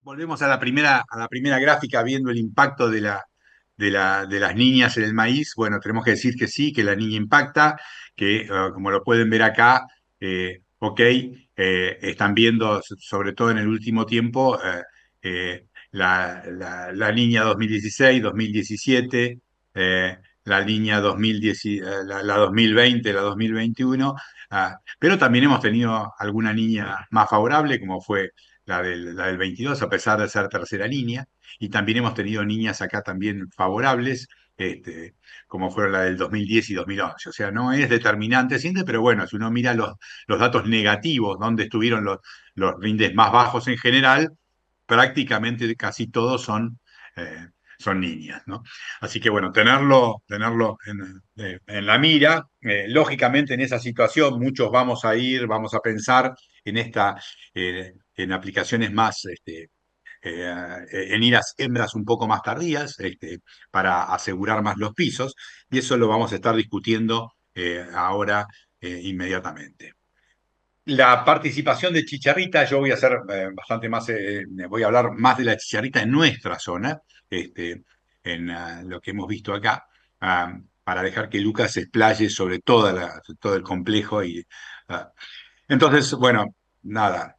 Volvemos a la primera gráfica viendo el impacto de las niñas en el maíz. Bueno, tenemos que decir que sí, que la niña impacta, que como lo pueden ver acá, ok, están viendo, sobre todo en el último tiempo, la niña 2016, 2017, la niña 2010, la 2020, la 2021, pero también hemos tenido alguna niña más favorable, como fue la del 22, a pesar de ser tercera línea, y también hemos tenido niñas acá también favorables, este, como fueron la del 2010 y 2011. O sea, no es determinante siempre, pero bueno, si uno mira los datos negativos, donde estuvieron los rindes más bajos en general, prácticamente casi todos son niñas, ¿no? Así que bueno, tenerlo en la mira. Lógicamente en esa situación muchos vamos a pensar en aplicaciones más, en ir a hembras un poco más tardías, para asegurar más los pisos, y eso lo vamos a estar discutiendo ahora inmediatamente. La participación de chicharrita, yo voy a hacer bastante más, voy a hablar más de la chicharrita en nuestra zona, este, en lo que hemos visto acá, para dejar que Lucas se explaye sobre todo el complejo. Entonces, bueno, nada,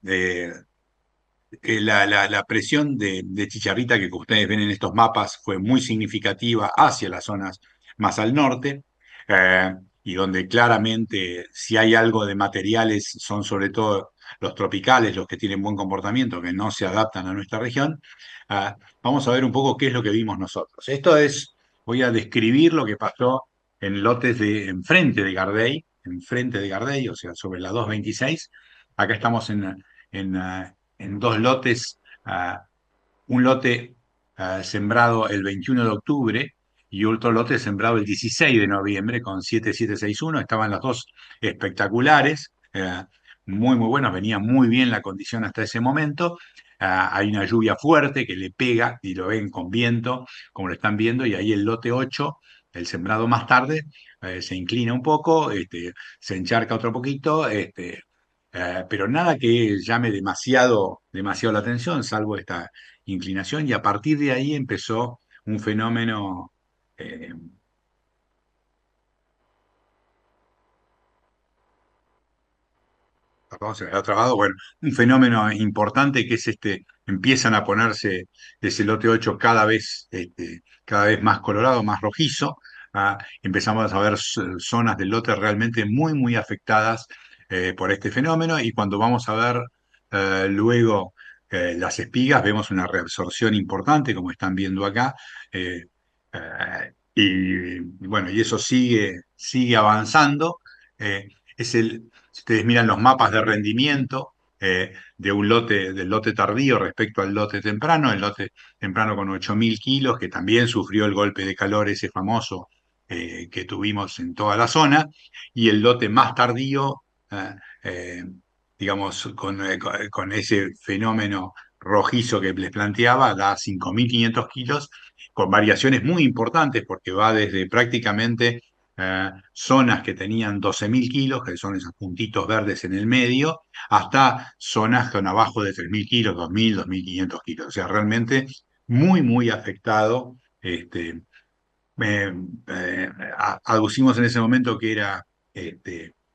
la presión de chicharrita que ustedes ven en estos mapas fue muy significativa hacia las zonas más al norte, eh, y donde claramente si hay algo de materiales son sobre todo los tropicales, los que tienen buen comportamiento, que no se adaptan a nuestra región. Vamos a ver un poco qué es lo que vimos nosotros. Voy a describir lo que pasó en lotes de enfrente de Gardey, o sea, sobre la 226. Acá estamos en dos lotes, un lote sembrado el 21 de octubre y otro lote sembrado el 16 de noviembre con 7761. Estaban las dos espectaculares, muy, muy buenas, venía muy bien la condición hasta ese momento. Hay una lluvia fuerte que le pega y lo ven con viento, como lo están viendo, y ahí el lote 8, el sembrado más tarde, se inclina un poco, se encharca otro poquito, pero nada que llame demasiado la atención, salvo esta inclinación, y a partir de ahí empezó un fenómeno. eh, Perdón, se me había trabado. Bueno, un fenómeno importante que es empiezan a ponerse ese lote 8 cada vez más colorado, más rojizo. Empezamos a ver zonas del lote realmente muy, muy afectadas por este fenómeno, y cuando vamos a ver luego las espigas, vemos una reabsorción importante, como están viendo acá. eh, y bueno, y eso sigue avanzando. Si ustedes miran los mapas de rendimiento del lote tardío respecto al lote temprano, el lote temprano con 8.000 kilos, que también sufrió el golpe de calor ese famoso que tuvimos en toda la zona, y el lote más tardío, eh, eh, digamos, con ese fenómeno rojizo que les planteaba, da 5.500 kilos, con variaciones muy importantes, porque va desde prácticamente zonas que tenían 12.000 kilos, que son esos puntitos verdes en el medio, hasta zonas con abajo de 3.000 kilos, 2.000, 2.500 kilos. O sea, realmente muy, muy afectado. Eh, Aducimos en ese momento que era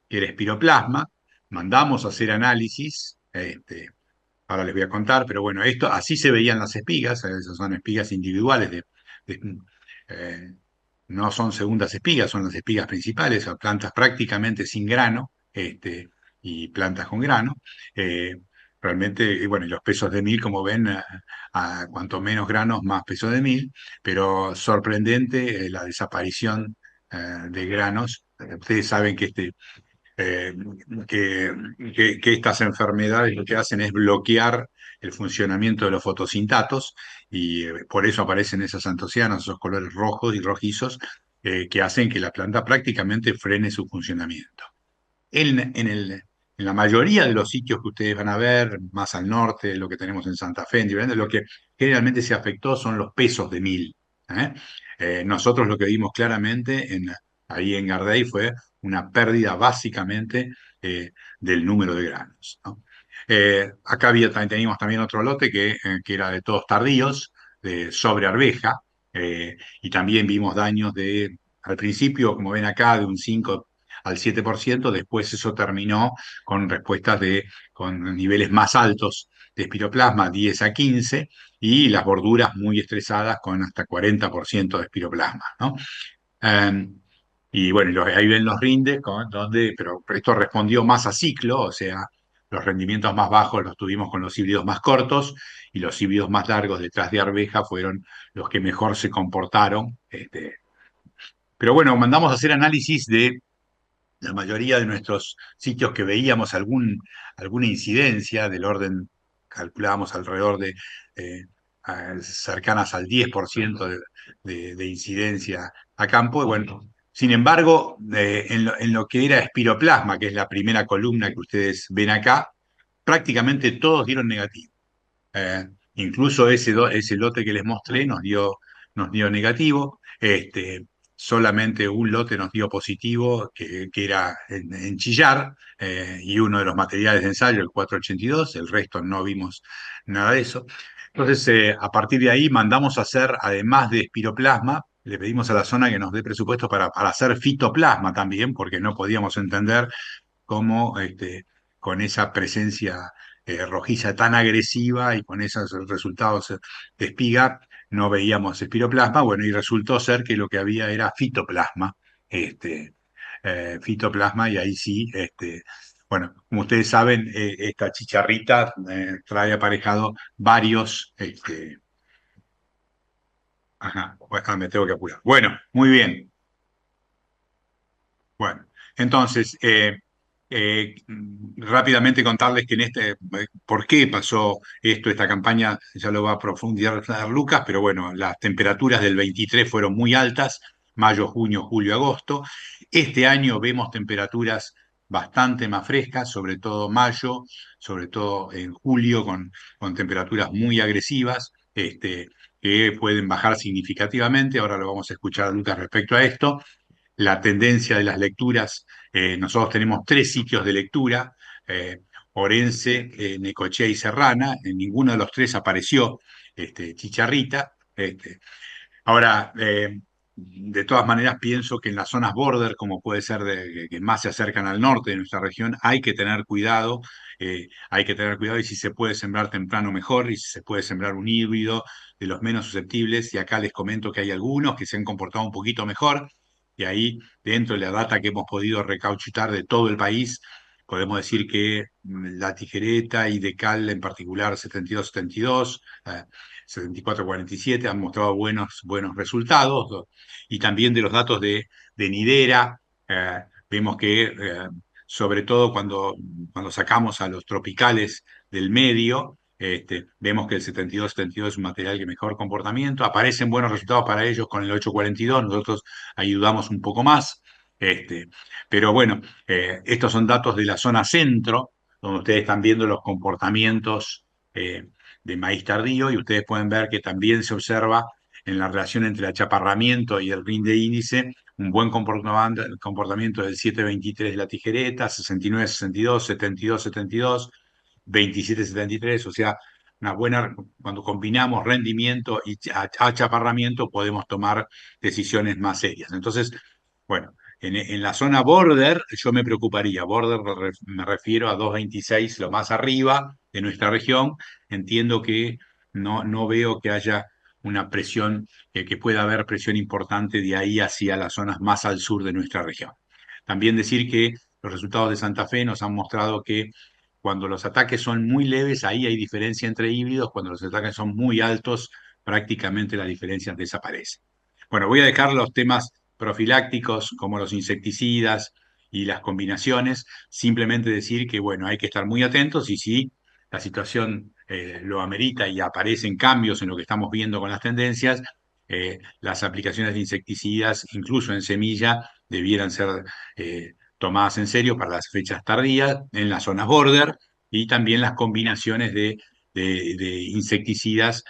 espiroplasma, mandamos a hacer análisis. Ahora les voy a contar, pero bueno, así se veían las espigas. Esas son espigas individuales de, eh, no son segundas espigas, son las espigas principales, o plantas prácticamente sin grano, y plantas con grano. Eh, Realmente, y bueno, y los pesos de mil, como ven, a cuanto menos granos, más peso de mil, pero sorprendente la desaparición de granos. Ustedes saben eh, que estas enfermedades lo que hacen es bloquear el funcionamiento de los fotosintatos, y por eso aparecen esas antocianas, esos colores rojos y rojizos, que hacen que la planta prácticamente frene su funcionamiento. En la mayoría de los sitios que ustedes van a ver, más al norte, lo que tenemos en Santa Fe, en diferentes, lo que generalmente se afectó son los pesos de mil. ¿eh? Nosotros lo que vimos claramente ahí en Gardey fue una pérdida básicamente del número de granos, ¿no? Acá teníamos también otro lote que era de todos tardíos, sobre arveja, y también vimos daños al principio, como ven acá, de un 5 al 7%. Después eso terminó con con niveles más altos de espiroplasma, 10 a 15, y las borduras muy estresadas con hasta 40% de espiroplasma, ¿no? Eh, y bueno, ahí ven los rindes, pero esto respondió más a ciclo, o sea, los rendimientos más bajos los tuvimos con los híbridos más cortos y los híbridos más largos detrás de arveja fueron los que mejor se comportaron. Pero bueno, mandamos a hacer análisis de la mayoría de nuestros sitios que veíamos alguna incidencia del orden, calculábamos alrededor de cercanas al 10% de incidencia a campo. Y bueno, sin embargo, en lo que era espiroplasma, que es la primera columna que ustedes ven acá, prácticamente todos dieron negativo. Incluso ese lote que les mostré nos dio negativo. Solamente un lote nos dio positivo, que era en Chillar, y uno de los materiales de ensayo, el 482. El resto no vimos nada de eso. Entonces, a partir de ahí mandamos a hacer, además de espiroplasma, le pedimos a la zona que nos dé presupuesto para hacer fitoplasma también, porque no podíamos entender cómo con esa presencia rojiza tan agresiva y con esos resultados de espiga no veíamos espiroplasma. Bueno, y resultó ser que lo que había era fitoplasma, este, fitoplasma, y ahí sí, bueno, como ustedes saben, esta chicharrita trae aparejado varios, ajá, bueno, me tengo que apurar. Bueno, muy bien. Bueno, entonces, rápidamente contarles que ¿por qué pasó esto? Esta campaña ya lo va a profundizar Lucas, pero bueno, las temperaturas del 23 fueron muy altas, mayo, junio, julio, agosto. Este año vemos temperaturas bastante más frescas, sobre todo mayo, sobre todo en julio, con temperaturas muy agresivas, que pueden bajar significativamente. Ahora lo vamos a escuchar a Lucas respecto a esto. La tendencia de las lecturas. Nosotros tenemos tres sitios de lectura: Orense, Necochea y Serrana. En ninguno de los tres apareció chicharrita. Ahora, de todas maneras, pienso que en las zonas border, como puede ser que más se acercan al norte de nuestra región, hay que tener cuidado. Hay que tener cuidado, y si se puede sembrar temprano mejor, y si se puede sembrar un híbrido de los menos susceptibles. Y acá les comento que hay algunos que se han comportado un poquito mejor, y ahí, dentro de la data que hemos podido recauchutar de todo el país, podemos decir que la tijereta y Decal en particular, 72-72, 74-47, han mostrado buenos resultados. Y también de los datos de Nidera, vemos que sobre todo cuando sacamos a los tropicales del medio, vemos que el 72-72 es un material de mejor comportamiento. Aparecen buenos resultados para ellos con el 842, nosotros ayudamos un poco más. Este, pero bueno, estos son datos de la zona centro, donde ustedes están viendo los comportamientos de maíz tardío, y ustedes pueden ver que también se observa en la relación entre el achaparramiento y el rinde índice un buen comportamiento del 723 de la tijereta, 69-62, 72-72, 27-73. O sea, cuando combinamos rendimiento y achaparramiento, podemos tomar decisiones más serias. Entonces, bueno, en la zona border yo me preocuparía. Border me refiero a 226, lo más arriba de nuestra región. Entiendo que no veo que haya una presión, que pueda haber presión importante de ahí hacia las zonas más al sur de nuestra región. También decir que los resultados de Santa Fe nos han mostrado que cuando los ataques son muy leves, ahí hay diferencia entre híbridos. Cuando los ataques son muy altos, prácticamente las diferencias desaparecen. Bueno, voy a dejar los temas profilácticos como los insecticidas y las combinaciones. Simplemente decir que, bueno, hay que estar muy atentos, y si la situación lo amerita y aparecen cambios en lo que estamos viendo con las tendencias, las aplicaciones de insecticidas, incluso en semilla, debieran ser tomadas en serio para las fechas tardías en las zonas border, y también las combinaciones de insecticidas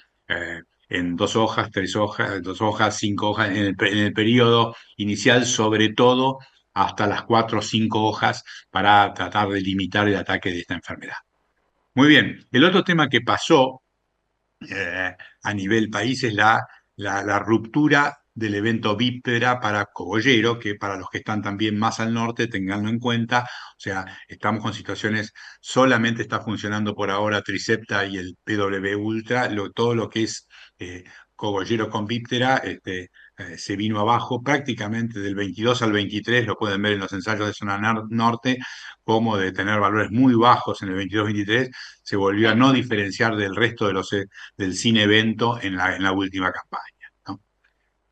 en 2 hojas, 3 hojas, 2 hojas, 5 hojas, en el periodo inicial, sobre todo hasta las 4 o 5 hojas, para tratar de limitar el ataque de esta enfermedad. Muy bien. El otro tema que pasó a nivel país es la ruptura del evento víspera para Cogollero, que para los que están también más al norte, tenganlo en cuenta, o sea, estamos con situaciones, solamente está funcionando por ahora Tricepta y el PW Ultra, todo lo que es eh, Cogollero con víspera, se vino abajo prácticamente del 22 al 23, lo pueden ver en los ensayos de zona norte, como de tener valores muy bajos en el 22-23, se volvió a no diferenciar del resto de del cine evento en la última campaña, ¿no?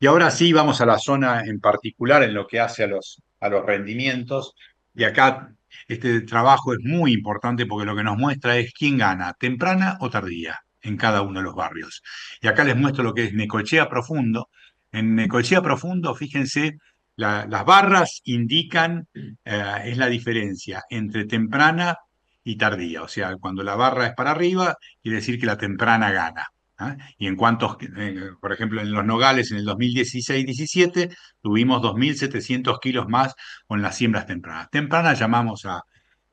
Y ahora sí vamos a la zona en particular en lo que hace a los rendimientos. Y acá este trabajo es muy importante porque lo que nos muestra es quién gana, temprana o tardía, en cada uno de los barrios. Y acá les muestro lo que es Necochea Profundo. En Necochea Profundo, fíjense, las barras indican, es la diferencia entre temprana y tardía. O sea, cuando la barra es para arriba, quiere decir que la temprana gana. ¿Ah? Y en cuantos, por ejemplo, en los Nogales en el 2016-17 tuvimos 2.700 kilos más con las siembras tempranas. Temprana llamamos a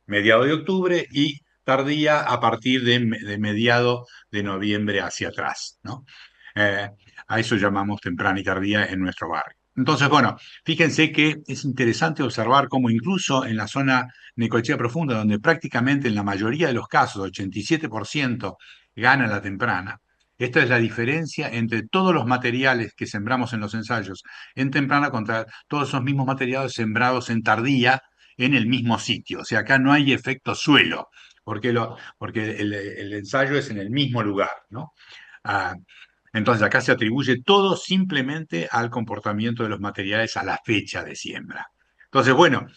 mediados de octubre y tardía a partir de mediados de noviembre hacia atrás, ¿no? Eh, a eso llamamos temprana y tardía en nuestro barrio. Entonces, bueno, fíjense que es interesante observar cómo incluso en la zona Necochea Profunda, donde prácticamente en la mayoría de los casos, 87%, gana la temprana, esta es la diferencia entre todos los materiales que sembramos en los ensayos en temprana contra todos esos mismos materiales sembrados en tardía en el mismo sitio. O sea, acá no hay efecto suelo, porque el ensayo es en el mismo lugar, ¿no? Ah, entonces acá se atribuye todo simplemente al comportamiento de los materiales a la fecha de siembra. Entonces, bueno,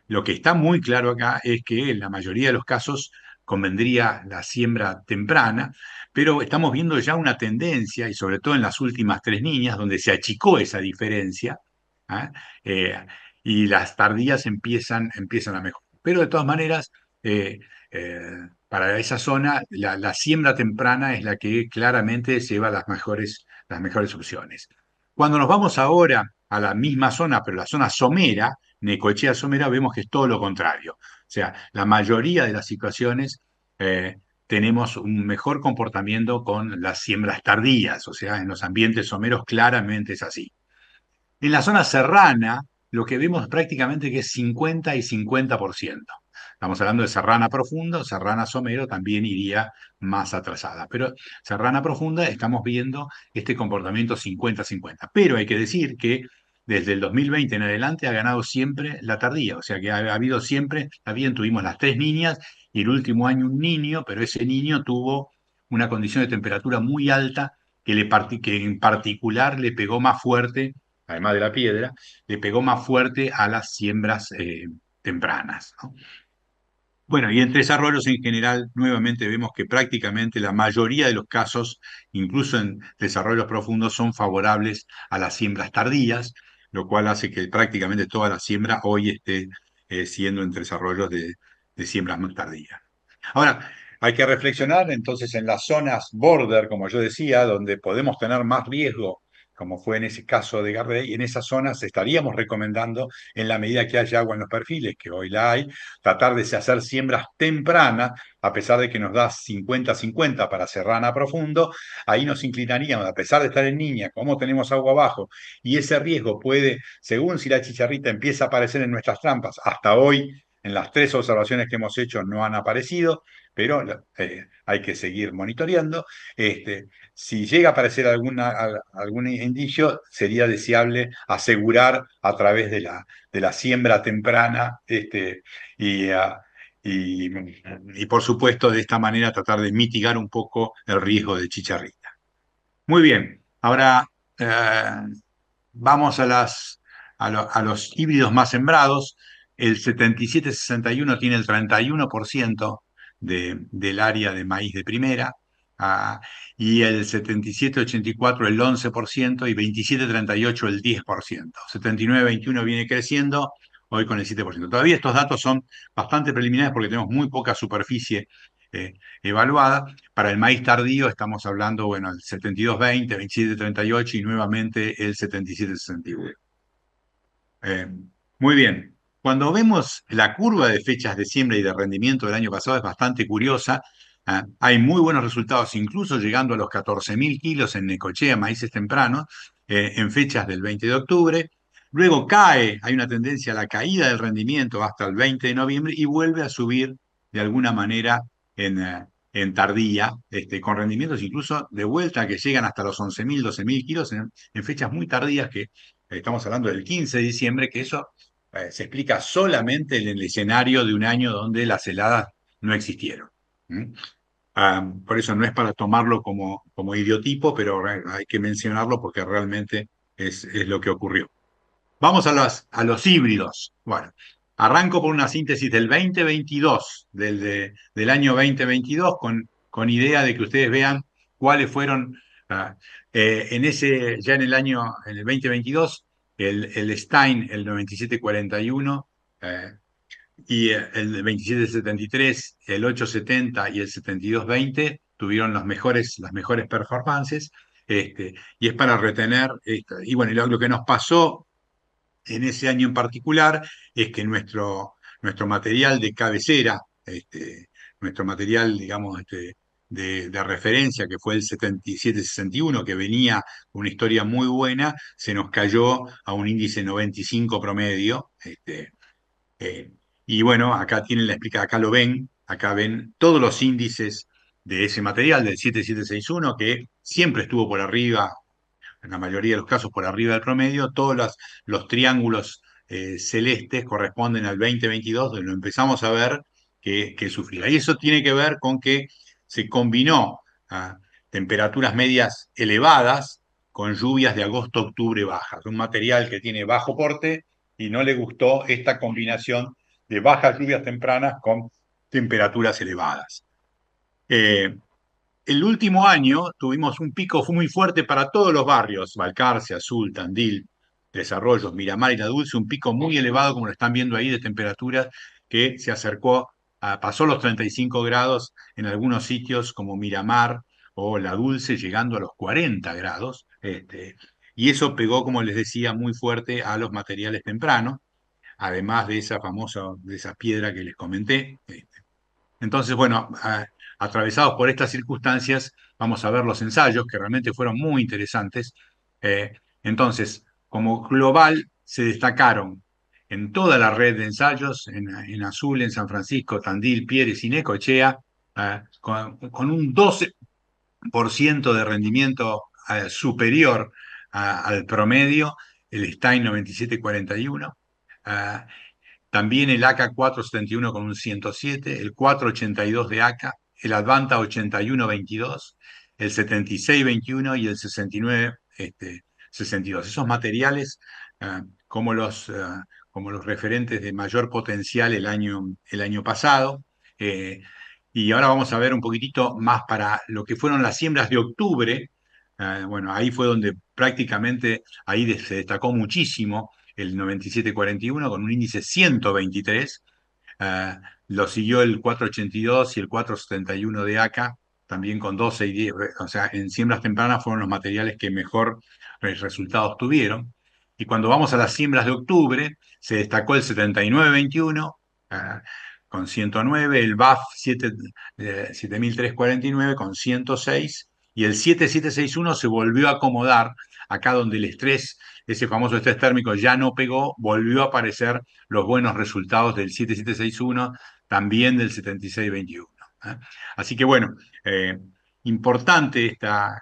lo que está muy claro acá es que en la mayoría de los casos convendría la siembra temprana, pero estamos viendo ya una tendencia, y sobre todo en las últimas tres niñas, donde se achicó esa diferencia, ¿ah? Eh, y las tardías empiezan a mejorar. Pero de todas maneras, eh, eh, para esa zona, la siembra temprana es la que claramente lleva las mejores opciones. Cuando nos vamos ahora a la misma zona, pero la zona somera, Necochea somera, vemos que es todo lo contrario. O sea, la mayoría de las situaciones tenemos un mejor comportamiento con las siembras tardías, o sea, en los ambientes someros claramente es así. En la zona serrana, lo que vemos prácticamente que es 50 y 50%. Estamos hablando de serrana profunda, serrana somero también iría más atrasada. Pero serrana profunda estamos viendo este comportamiento 50-50. Pero hay que decir que desde el 2020 en adelante ha ganado siempre la tardía. O sea que ha habido siempre, está bien, tuvimos las tres niñas y el último año un niño, pero ese niño tuvo una condición de temperatura muy alta que en particular le pegó más fuerte, además de la piedra, le pegó más fuerte a las siembras tempranas, ¿no? Bueno, y en Tres Arroyos en general, nuevamente vemos que prácticamente la mayoría de los casos, incluso en desarrollos profundos, son favorables a las siembras tardías, lo cual hace que prácticamente toda la siembra hoy esté siendo en Tres Arroyos de siembras más tardías. Ahora, hay que reflexionar entonces en las zonas border, como yo decía, donde podemos tener más riesgo, como fue en ese caso de Gardey, y en esas zonas estaríamos recomendando, en la medida que haya agua en los perfiles, que hoy la hay, tratar de hacer siembras tempranas, a pesar de que nos da 50-50 para serrana profundo, ahí nos inclinaríamos, a pesar de estar en niña, como tenemos agua abajo, y ese riesgo puede, según si la chicharrita empieza a aparecer en nuestras trampas, hasta hoy, en las tres observaciones que hemos hecho no han aparecido, pero hay que seguir monitoreando. Si llega a aparecer algún indicio, sería deseable asegurar a través de la siembra temprana y, ah, y, y, por supuesto, de esta manera tratar de mitigar un poco el riesgo de chicharrita. Muy bien, ahora vamos a los híbridos más sembrados. El 77-61 tiene el 31% del área de maíz de primera, ah, y el 77-84 el 11% y 27-38 el 10%. 79-21 viene creciendo, hoy con el 7%. Todavía estos datos son bastante preliminares porque tenemos muy poca superficie eh, evaluada. Para el maíz tardío estamos hablando, bueno, el 72-20, 27-38 y nuevamente el 77-61. Eh, muy bien. cuando vemos la curva de fechas de siembra y de rendimiento del año pasado es bastante curiosa. Hay muy buenos resultados, incluso llegando a los 14.000 kilos en Necochea, maíces tempranos, en fechas del 20 de octubre. Luego cae, hay una tendencia a la caída del rendimiento hasta el 20 de noviembre y vuelve a subir de alguna manera en tardía, con rendimientos incluso de vuelta que llegan hasta los 11.000, 12.000 kilos en fechas muy tardías, que estamos hablando del 15 de diciembre, que eso se explica solamente en el escenario de un año donde las heladas no existieron. ¿Mm? Por eso no es para tomarlo como idiotipo, pero hay que mencionarlo porque realmente es lo que ocurrió. Vamos a los híbridos. Bueno, arranco por una síntesis del 2022, del año 2022, con idea de que ustedes vean cuáles fueron, ah, ya en el 2022, el Stein, el 9741, y el 2773, el 870 y el 7220 tuvieron las mejores performances. Y es para retener, y bueno, lo que nos pasó en ese año en particular es que nuestro material de cabecera, nuestro material, digamos, de referencia, que fue el 7761, que venía con una historia muy buena, se nos cayó a un índice 95 promedio. Eh, y bueno, acá lo ven, acá ven todos los índices de ese material, del 7761, que siempre estuvo por arriba, en la mayoría de los casos por arriba del promedio. Todos los triángulos celestes corresponden al 2022, donde lo empezamos a ver que sufría. Y eso tiene que ver con que se combinó a temperaturas medias elevadas con lluvias de agosto-octubre bajas. Un material que tiene bajo porte y no le gustó esta combinación de bajas lluvias tempranas con temperaturas elevadas. Eh, el último año tuvimos un pico muy fuerte para todos los barrios, Balcarce, Azul, Tandil, Desarrollos, Miramar y La Dulce, un pico muy elevado, como lo están viendo ahí, de temperaturas que se acercó, pasó los 35 grados en algunos sitios como Miramar o La Dulce, llegando a los 40 grados. Y eso pegó, como les decía, muy fuerte a los materiales tempranos, además de de esa piedra que les comenté. Entonces, bueno, atravesados por estas circunstancias, vamos a ver los ensayos que realmente fueron muy interesantes. Eh, entonces, como global, se destacaron en toda la red de ensayos, en Azul, en San Francisco, Tandil, Pieres y Necochea, con un 12% de rendimiento superior al promedio, el Stein 9741. También el AK 471 con un 107, el 482 de AK, el Advanta 8122, el 7621 y el 69 62. Esos materiales como como los referentes de mayor potencial el año pasado. Eh, y ahora vamos a ver un poquitito más para lo que fueron las siembras de octubre. Bueno, ahí fue donde prácticamente se destacó muchísimo el 9741 con un índice 123. eh, lo siguió el 482 y el 471 de ACA, también con 12 y 10. O sea, en siembras tempranas fueron los materiales que mejor resultados tuvieron. Y cuando vamos a las siembras de octubre, se destacó el 7921 con 109, el BAF 7349 con 106 y el 7761 se volvió a acomodar acá donde el estrés, ese famoso estrés térmico ya no pegó, volvió a aparecer los buenos resultados del 7761, también del 7621. ¿Eh? Así que bueno, importante esta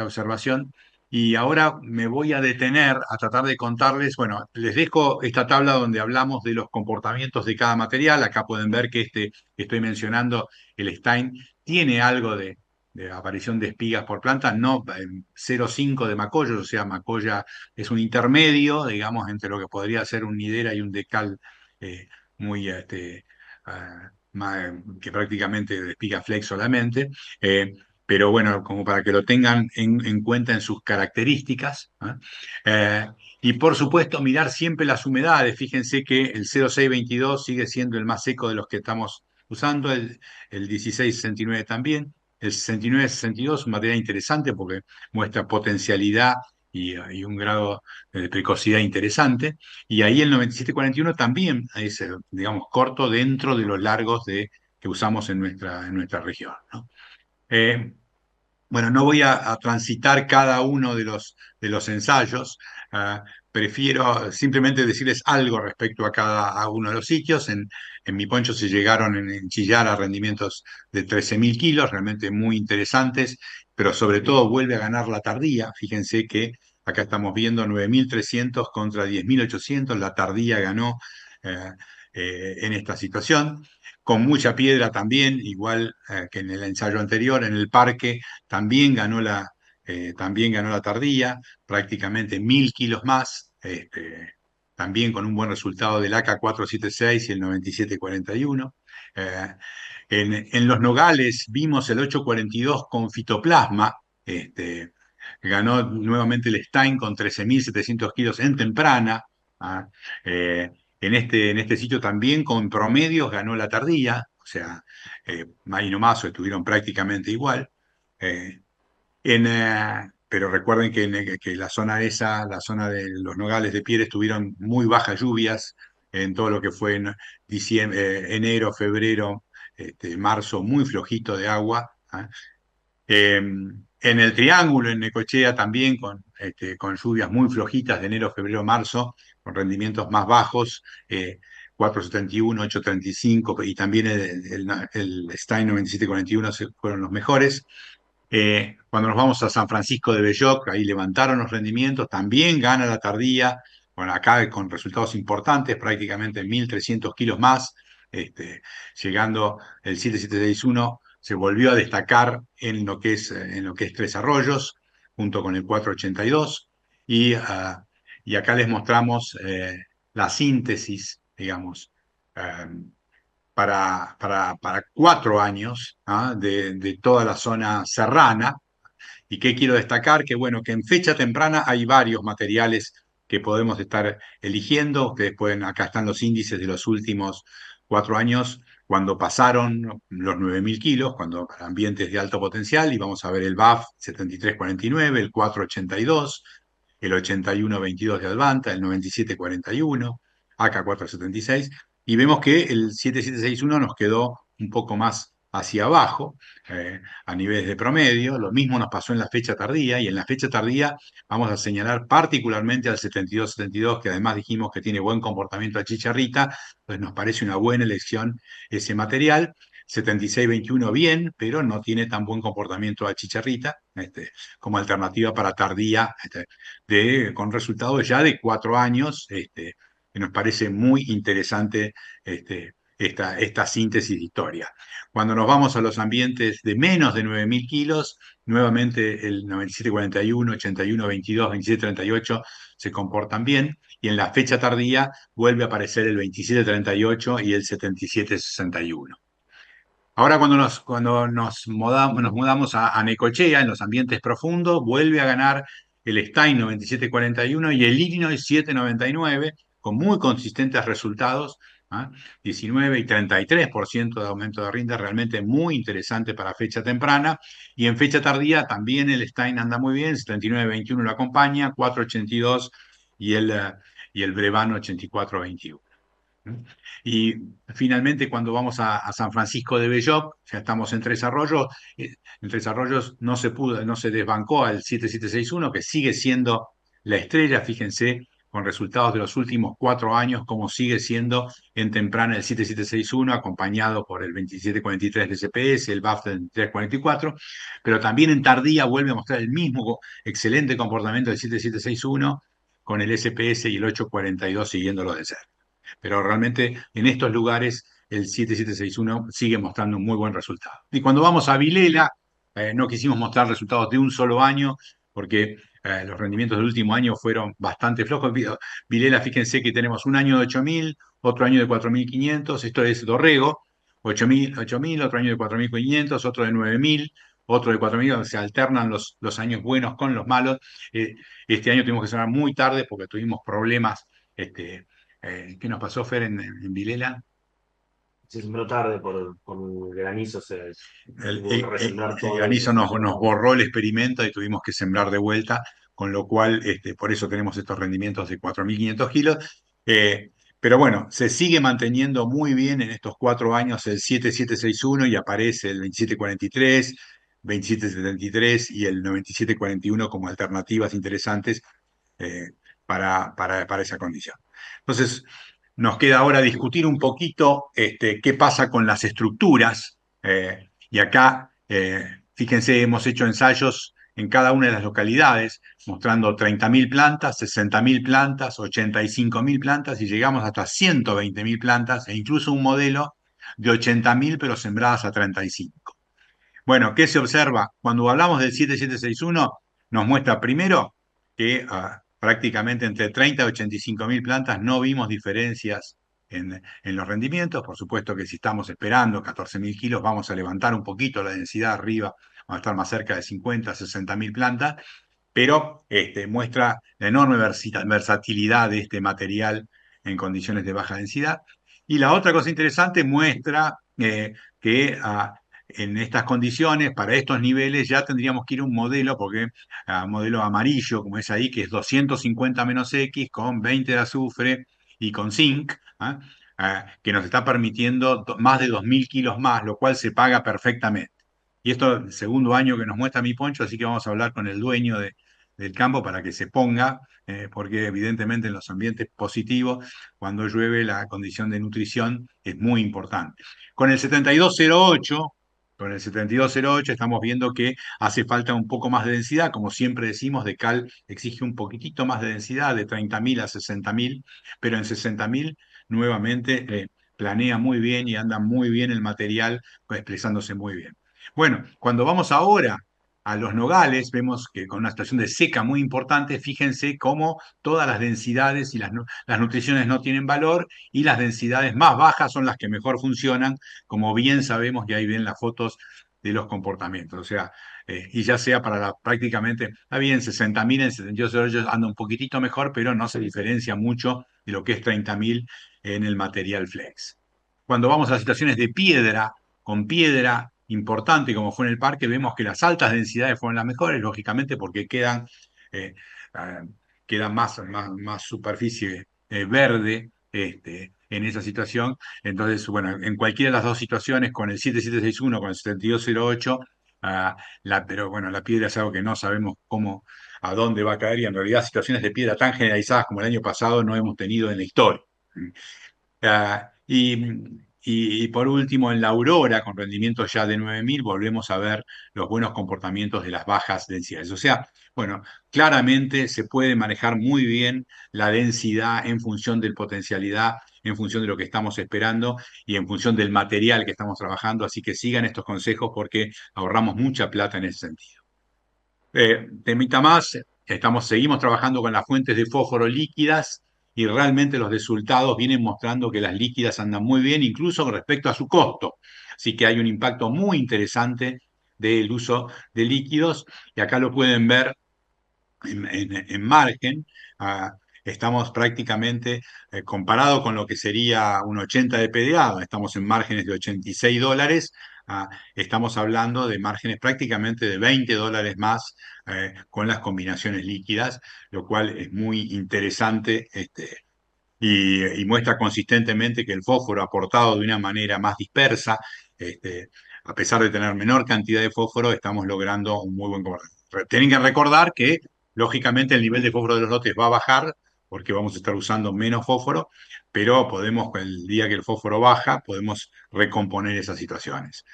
observación. Y ahora me voy a detener a tratar de contarles, bueno, les dejo esta tabla donde hablamos de los comportamientos de cada material. Acá pueden ver que que estoy mencionando, el Stein, tiene algo de aparición de espigas por planta, no 0,5 de macollos, o sea, macolla es un intermedio, digamos, entre lo que podría ser un nidera y un decal eh, muy, que prácticamente de espiga flex solamente. Pero bueno, como para que lo tengan en cuenta en sus características. ¿Eh? Eh, y por supuesto, mirar siempre las humedades. Fíjense que el 0622 sigue siendo el más seco de los que estamos usando, el 1669 también. El 69-62 un material interesante porque muestra potencialidad y un grado de precocidad interesante. Y ahí el 9741 también es, digamos, corto dentro de los largos que usamos en nuestra región, ¿no? Eh, bueno, no voy a transitar cada uno de los ensayos. ah, Prefiero simplemente decirles algo respecto a cada a uno de los sitios. En mi poncho se llegaron en Chillar a rendimientos de 13.000 kilos, realmente muy interesantes, pero sobre todo vuelve a ganar la tardía. Fíjense que acá estamos viendo 9.300 contra 10.800. La tardía ganó eh, en esta situación, con mucha piedra también, igual que en el ensayo anterior, en el parque también ganó la tardía, prácticamente 1.000 kilos más, también con un buen resultado del AK-476 y el 9741. Eh, en los Nogales vimos el 842 con fitoplasma, ganó nuevamente el Stein con 13.700 kilos en temprana. ¿Ah? Eh, en este sitio también con promedios ganó la tardía, o sea, ahí nomás o estuvieron prácticamente igual. Eh, pero recuerden que la zona esa, la zona de los Nogales de Pierre, tuvieron muy bajas lluvias en todo lo que fue en diciembre, enero, febrero, marzo, muy flojito de agua. ¿Ah? En el Triángulo, en Necochea, también con lluvias muy flojitas de enero, febrero, marzo, con rendimientos más bajos, 471, 835, y también el Stein 9741 fueron los mejores. Cuando nos vamos a San Francisco de Belloc, ahí levantaron los rendimientos, también gana la tardía, bueno, acá con resultados importantes, prácticamente 1.300 kilos más, llegando el 7761, se volvió a destacar en lo que es Tres Arroyos, junto con el 482, y acá les mostramos la síntesis, digamos, eh, para 4 años, ¿ah? De toda la zona serrana. ¿Y qué quiero destacar? Que bueno, que en fecha temprana hay varios materiales que podemos estar eligiendo. Ustedes pueden, acá están los índices de los últimos 4 años, cuando pasaron los 9.000 kilos, cuando para ambientes de alto potencial, y vamos a ver el BAF 7349, el 482, el 8122 de Advanta, el 9741, AK476, y vemos que el 7761 nos quedó un poco más hacia abajo, a niveles de promedio. Lo mismo nos pasó en la fecha tardía, y en la fecha tardía vamos a señalar particularmente al 72-72, que además dijimos que tiene buen comportamiento a chicharrita, pues nos parece una buena elección ese material. 76-21 bien, pero no tiene tan buen comportamiento a chicharrita, como alternativa para tardía, con resultados ya de 4 años, que nos parece muy interesante esta síntesis de historia. Cuando nos vamos a los ambientes de menos de 9.000 kilos, nuevamente el 9741, 8122, 2738 se comportan bien, y en la fecha tardía vuelve a aparecer el 2738 y el 7761. Ahora nos mudamos a Necochea, en los ambientes profundos, vuelve a ganar el Stein 9741 y el Illinois 799, con muy consistentes resultados, ¿ah? 19 y 33% de aumento de rinde, realmente muy interesante para fecha temprana. Y en fecha tardía también el Stein anda muy bien, 79-21 lo acompaña, 482 y y el Brevano 84-21. Y finalmente, cuando vamos a San Francisco de Belloc, ya estamos en Tres Arroyos no se desbancó al 7761, que sigue siendo la estrella. Fíjense, con resultados de los últimos 4 años, como sigue siendo en temprana el 7761, acompañado por el 2743 de CPS, el BAF del 344, pero también en tardía vuelve a mostrar el mismo excelente comportamiento del 7761, con el SPS y el 842 siguiéndolo de cerca. Pero realmente en estos lugares el 7761 sigue mostrando un muy buen resultado. Y cuando vamos a Vilela, no quisimos mostrar resultados de un solo año, porque los rendimientos del último año fueron bastante flojos. Vilela, fíjense que tenemos un año de 8.000, otro año de 4.500, esto es Dorrego, 8.000, otro año de 4.500, otro de 9.000, otro de 4.000, se alternan los años buenos con los malos. Este año tuvimos que cerrar muy tarde porque tuvimos problemas. ¿Qué nos pasó, Fer, en Vilela? Se sembró tarde por el granizo, se El, tuvo que el- resembrar el todo y se granizo sembró nos tarde. borró el experimento y tuvimos que sembrar de vuelta con lo cual por eso tenemos estos rendimientos de 4.500 kilos. Eh, pero bueno, se sigue manteniendo muy bien en estos 4 años el 7761 y aparece el 2743, 2773 y el 9741 como alternativas interesantes eh, para esa condición. Entonces, nos queda ahora discutir un poquito qué pasa con las estructuras. Y acá, fíjense, hemos hecho ensayos en cada una de las localidades, mostrando 30.000 plantas, 60.000 plantas, 85.000 plantas y llegamos hasta 120.000 plantas e incluso un modelo de 80.000 pero sembradas a 35. Bueno, ¿qué se observa? Cuando hablamos del 7761, nos muestra primero que prácticamente entre 30 y 85.000 plantas no vimos diferencias en los rendimientos. Por supuesto que si estamos esperando 14.000 kilos, vamos a levantar un poquito la densidad arriba, vamos a estar más cerca de 50, 60.000 plantas, pero muestra la enorme versatilidad de este material en condiciones de baja densidad. Y la otra cosa interesante muestra que en estas condiciones, para estos niveles, ya tendríamos que ir a un modelo, porque modelo amarillo, como es ahí, que es 250 menos X con 20 de azufre y con zinc, que nos está permitiendo más de 2.000 kilos más, lo cual se paga perfectamente. Y esto es el segundo año que nos muestra mi Poncho, así que vamos a hablar con el dueño del campo para que se ponga, porque evidentemente en los ambientes positivos, cuando llueve, la condición de nutrición es muy importante. Con el 7208, con el 7208 estamos viendo que hace falta un poco más de densidad, como siempre decimos, de cal exige un poquitito más de densidad, de 30.000 a 60.000, pero en 60.000 nuevamente planea muy bien y anda muy bien el material, expresándose muy bien. Bueno, cuando vamos ahora a los nogales, vemos que con una situación de seca muy importante, fíjense cómo todas las densidades y las nutriciones no tienen valor y las densidades más bajas son las que mejor funcionan, como bien sabemos, y ahí ven las fotos de los comportamientos. O sea, y ya sea para prácticamente, está bien, 60.000 en 72 anda un poquitito mejor, pero no se diferencia mucho de lo que es 30.000 en el material flex. Cuando vamos a las situaciones de piedra, con piedra importante como fue en el parque, vemos que las altas densidades fueron las mejores, lógicamente porque eh, ah, quedan más superficie verde en esa situación. Entonces, bueno, en cualquiera de las dos situaciones, con el 7761, con el 7208, pero bueno, la piedra es algo que no sabemos cómo, a dónde va a caer y en realidad situaciones de piedra tan generalizadas como el año pasado no hemos tenido en la historia. Ah, y por último, en la Aurora, con rendimientos ya de 9.000, volvemos a ver los buenos comportamientos de las bajas densidades. O sea, bueno, claramente se puede manejar muy bien la densidad en función de potencialidad, en función de lo que estamos esperando y en función del material que estamos trabajando. Así que sigan estos consejos porque ahorramos mucha plata en ese sentido. Temita más, seguimos trabajando con las fuentes de fósforo líquidas y realmente los resultados vienen mostrando que las líquidas andan muy bien, incluso con respecto a su costo. Así que hay un impacto muy interesante del uso de líquidos y acá lo pueden ver en margen. ah, Estamos prácticamente, comparado con lo que sería un 80 de PDA, estamos en márgenes de $86. Estamos hablando de márgenes prácticamente de $20 más con las combinaciones líquidas, lo cual es muy interesante. Y muestra consistentemente que el fósforo aportado de una manera más dispersa, a pesar de tener menor cantidad de fósforo, estamos logrando un muy buen comportamiento. Tienen que recordar que, lógicamente, el nivel de fósforo de los lotes va a bajar porque vamos a estar usando menos fósforo, pero el día que el fósforo baja, podemos recomponer esas situaciones.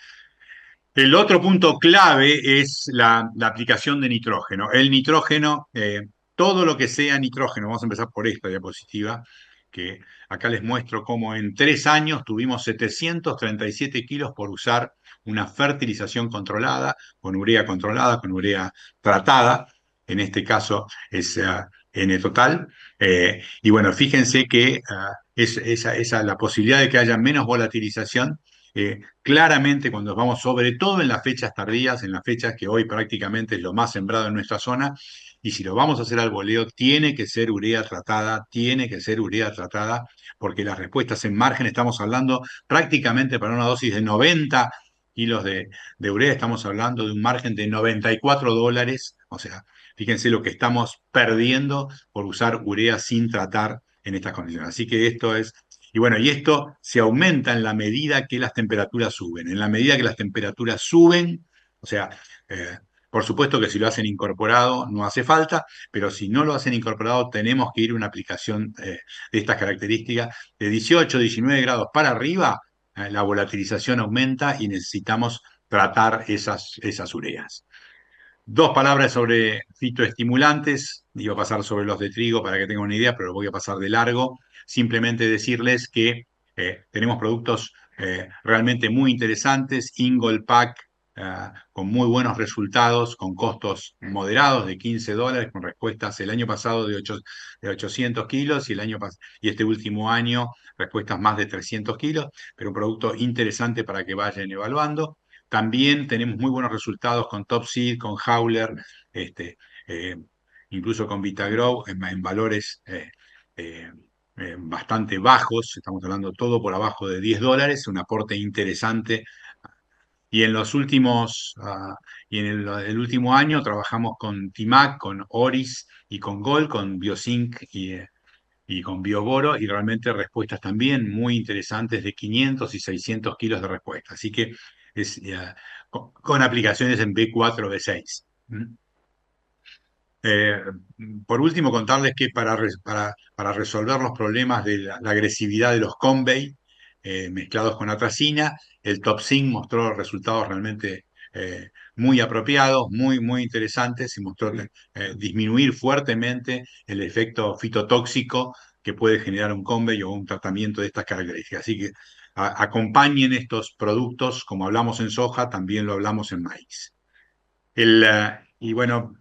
El otro punto clave es la aplicación de nitrógeno. El nitrógeno, todo lo que sea nitrógeno, vamos a empezar por esta diapositiva, que acá les muestro cómo en 3 años tuvimos 737 kilos por usar una fertilización controlada, con urea tratada, en este caso es N total. Y bueno, fíjense que la posibilidad de que haya menos volatilización claramente cuando vamos, sobre todo en las fechas tardías, en las fechas que hoy prácticamente es lo más sembrado en nuestra zona, y si lo vamos a hacer al boleo, tiene que ser urea tratada, tiene que ser urea tratada, porque las respuestas en margen estamos hablando prácticamente para una dosis de 90 kilos de urea, estamos hablando de un margen de $94. O sea, fíjense lo que estamos perdiendo por usar urea sin tratar en estas condiciones. Así que esto es, y bueno, y esto se aumenta en la medida que las temperaturas suben. En la medida que las temperaturas suben, o sea, eh, por supuesto que si lo hacen incorporado no hace falta, pero si no lo hacen incorporado tenemos que ir a una aplicación de estas características. De 18, 19 grados para arriba, la volatilización aumenta y necesitamos tratar esas ureas. Dos palabras sobre fitoestimulantes. Iba a pasar sobre los de trigo para que tengan una idea, pero lo voy a pasar de largo. Simplemente decirles que tenemos productos realmente muy interesantes. Ingolpac, con muy buenos resultados, con costos moderados de $15, con respuestas el año pasado de 800 kilos y, y este último año respuestas más de 300 kilos, pero un producto interesante para que vayan evaluando. También tenemos muy buenos resultados con Top Seed, con Howler, este, eh, incluso con Vitagrow en valores bastante bajos. Estamos hablando todo por abajo de $10, un aporte interesante. Y en los últimos, y en el último año trabajamos con Timac, con Oris y con Gold, con Biozinc y con Bioboro, y realmente respuestas también muy interesantes de 500 y 600 kilos de respuesta. Así que es con aplicaciones en B4, B6. Eh, por último, contarles que para resolver los problemas de la agresividad de los Convey mezclados con atracina, el Topsin mostró resultados realmente muy apropiados, muy interesantes, y mostró disminuir fuertemente el efecto fitotóxico que puede generar un Convey o un tratamiento de estas características. Así que acompañen estos productos, como hablamos en soja, también lo hablamos en maíz. Y bueno,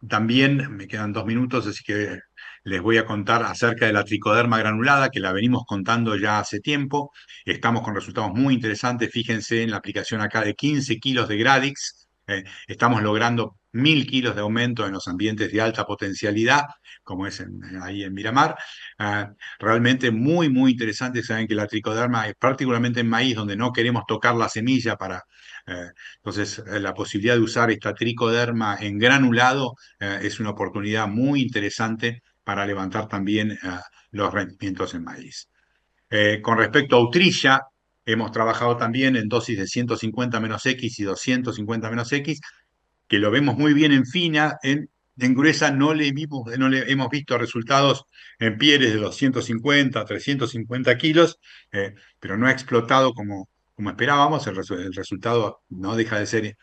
también me quedan 2 minutos, así que les voy a contar acerca de la tricoderma granulada, que la venimos contando ya hace tiempo. Estamos con resultados muy interesantes. Fíjense en la aplicación acá de 15 kilos de Gradix. Estamos logrando 1.000 kilos de aumento en los ambientes de alta potencialidad, como es ahí en Miramar. Ah, realmente muy interesante. Saben que la tricoderma, particularmente en maíz, donde no queremos tocar la semilla para entonces, la posibilidad de usar esta tricoderma en granulado es una oportunidad muy interesante para levantar también los rendimientos en maíz. Con respecto a Utrilla, hemos trabajado también en dosis de 150 menos X y 250 menos X, que lo vemos muy bien en fina. En gruesa no le hemos visto resultados en pieles de 250, 350 kilos, pero no ha explotado como esperábamos. El resultado no deja de ser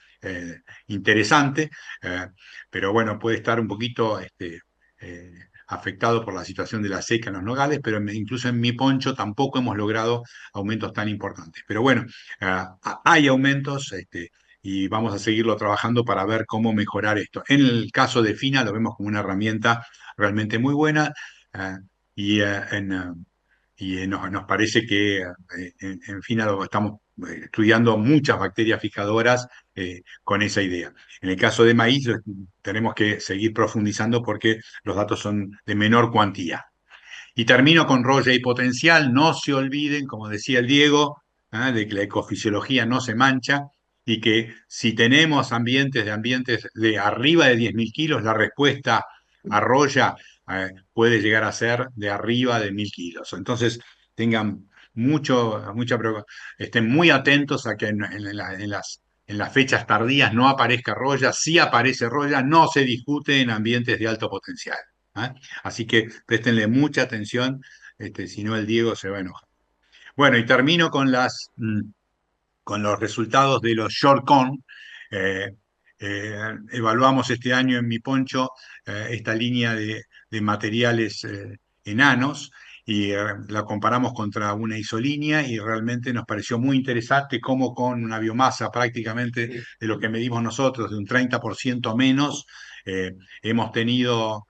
interesante, eh, pero bueno, puede estar un poquito eh, afectado por la situación de la seca en los nogales, pero incluso en mi poncho tampoco hemos logrado aumentos tan importantes. Pero bueno, hay aumentos. Y vamos a seguirlo trabajando para ver cómo mejorar esto. En el caso de FINA lo vemos como una herramienta realmente muy buena, eh, y, nos parece que en FINA lo estamos estudiando muchas bacterias fijadoras con esa idea. En el caso de maíz tenemos que seguir profundizando porque los datos son de menor cuantía. Y termino con Roya y potencial. No se olviden, como decía el Diego, de que la ecofisiología no se mancha y que si tenemos ambientes de arriba de 10.000 kilos, la respuesta a Roya puede llegar a ser de arriba de 1.000 kilos. Entonces, tengan estén muy atentos a que en las fechas tardías no aparezca Roya. Si aparece Roya, no se discute en ambientes de alto potencial. ¿Ah? Así que préstenle mucha atención, si no el Diego se va a enojar. Bueno, y termino con los resultados de los short corn. Eh, Evaluamos este año en mi poncho esta línea de materiales enanos, y la comparamos contra una isolínea, y realmente nos pareció muy interesante cómo con una biomasa prácticamente de lo que medimos nosotros, de un 30% menos, hemos tenido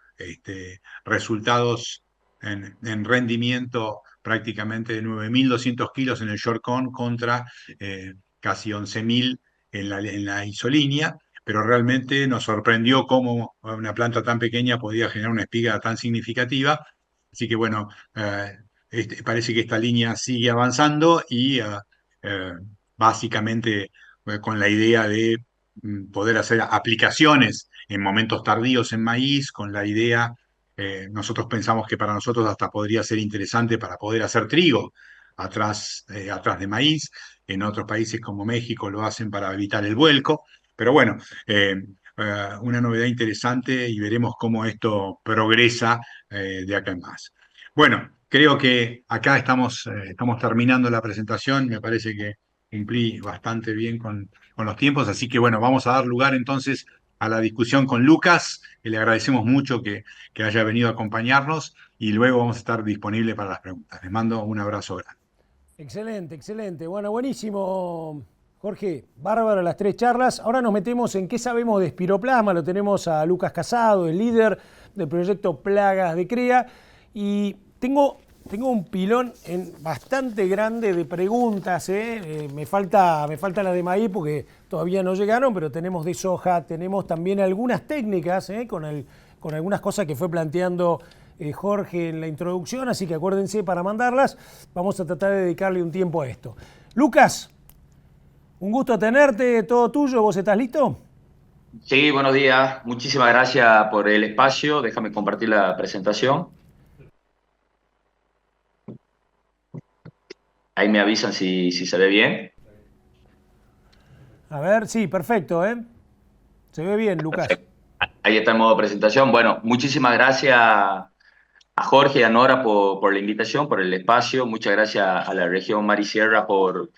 resultados en rendimiento prácticamente de 9.200 kilos en el short corn contra casi 11.000 en la isolínea, pero realmente nos sorprendió cómo una planta tan pequeña podía generar una espiga tan significativa. Así que bueno, parece que esta línea sigue avanzando, y básicamente con la idea de poder hacer aplicaciones en momentos tardíos en maíz, con la idea, nosotros pensamos que para nosotros hasta podría ser interesante para poder hacer trigo atrás de maíz. En otros países como México lo hacen para evitar el vuelco, pero bueno, una novedad interesante y veremos cómo esto progresa de acá en más. Bueno, creo que acá estamos terminando la presentación. Me parece que cumplí bastante bien con los tiempos, así que bueno, vamos a dar lugar entonces a la discusión con Lucas, que le agradecemos mucho que haya venido a acompañarnos y luego vamos a estar disponibles para las preguntas. Les mando un abrazo grande. Excelente, excelente. Bueno, buenísimo, Jorge. Bárbaro las tres charlas. Ahora nos metemos en qué sabemos de espiroplasma. Lo tenemos a Lucas Casado, el líder del proyecto Plagas de CREA. Y tengo un pilón bastante grande de preguntas. Me falta la de maíz porque todavía no llegaron, pero tenemos de soja, tenemos también algunas técnicas con algunas cosas que fue planteando Jorge en la introducción, así que acuérdense para mandarlas. Vamos a tratar de dedicarle un tiempo a esto. Lucas, un gusto tenerte, todo tuyo. ¿Vos estás listo? Sí, buenos días. Muchísimas gracias por el espacio. Déjame compartir la presentación. Ahí me avisan si se ve bien. A ver, sí, perfecto, ¿eh? Se ve bien, Lucas. Ahí está el modo presentación. Bueno, muchísimas gracias a Jorge y a Nora por la invitación, por el espacio. Muchas gracias a la región Mar y Sierra por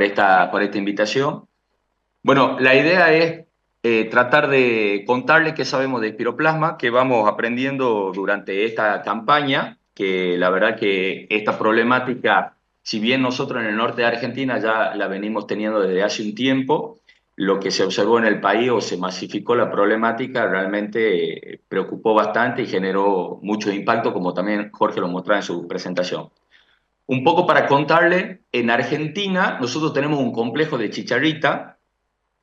esta invitación. Bueno, la idea es tratar de contarles qué sabemos de espiroplasma, que vamos aprendiendo durante esta campaña, que la verdad que esta problemática, si bien nosotros en el norte de Argentina ya la venimos teniendo desde hace un tiempo, lo que se observó en el país o se masificó la problemática realmente preocupó bastante y generó mucho impacto, como también Jorge lo mostraba en su presentación. Un poco para contarle, en Argentina nosotros tenemos un complejo de chicharrita.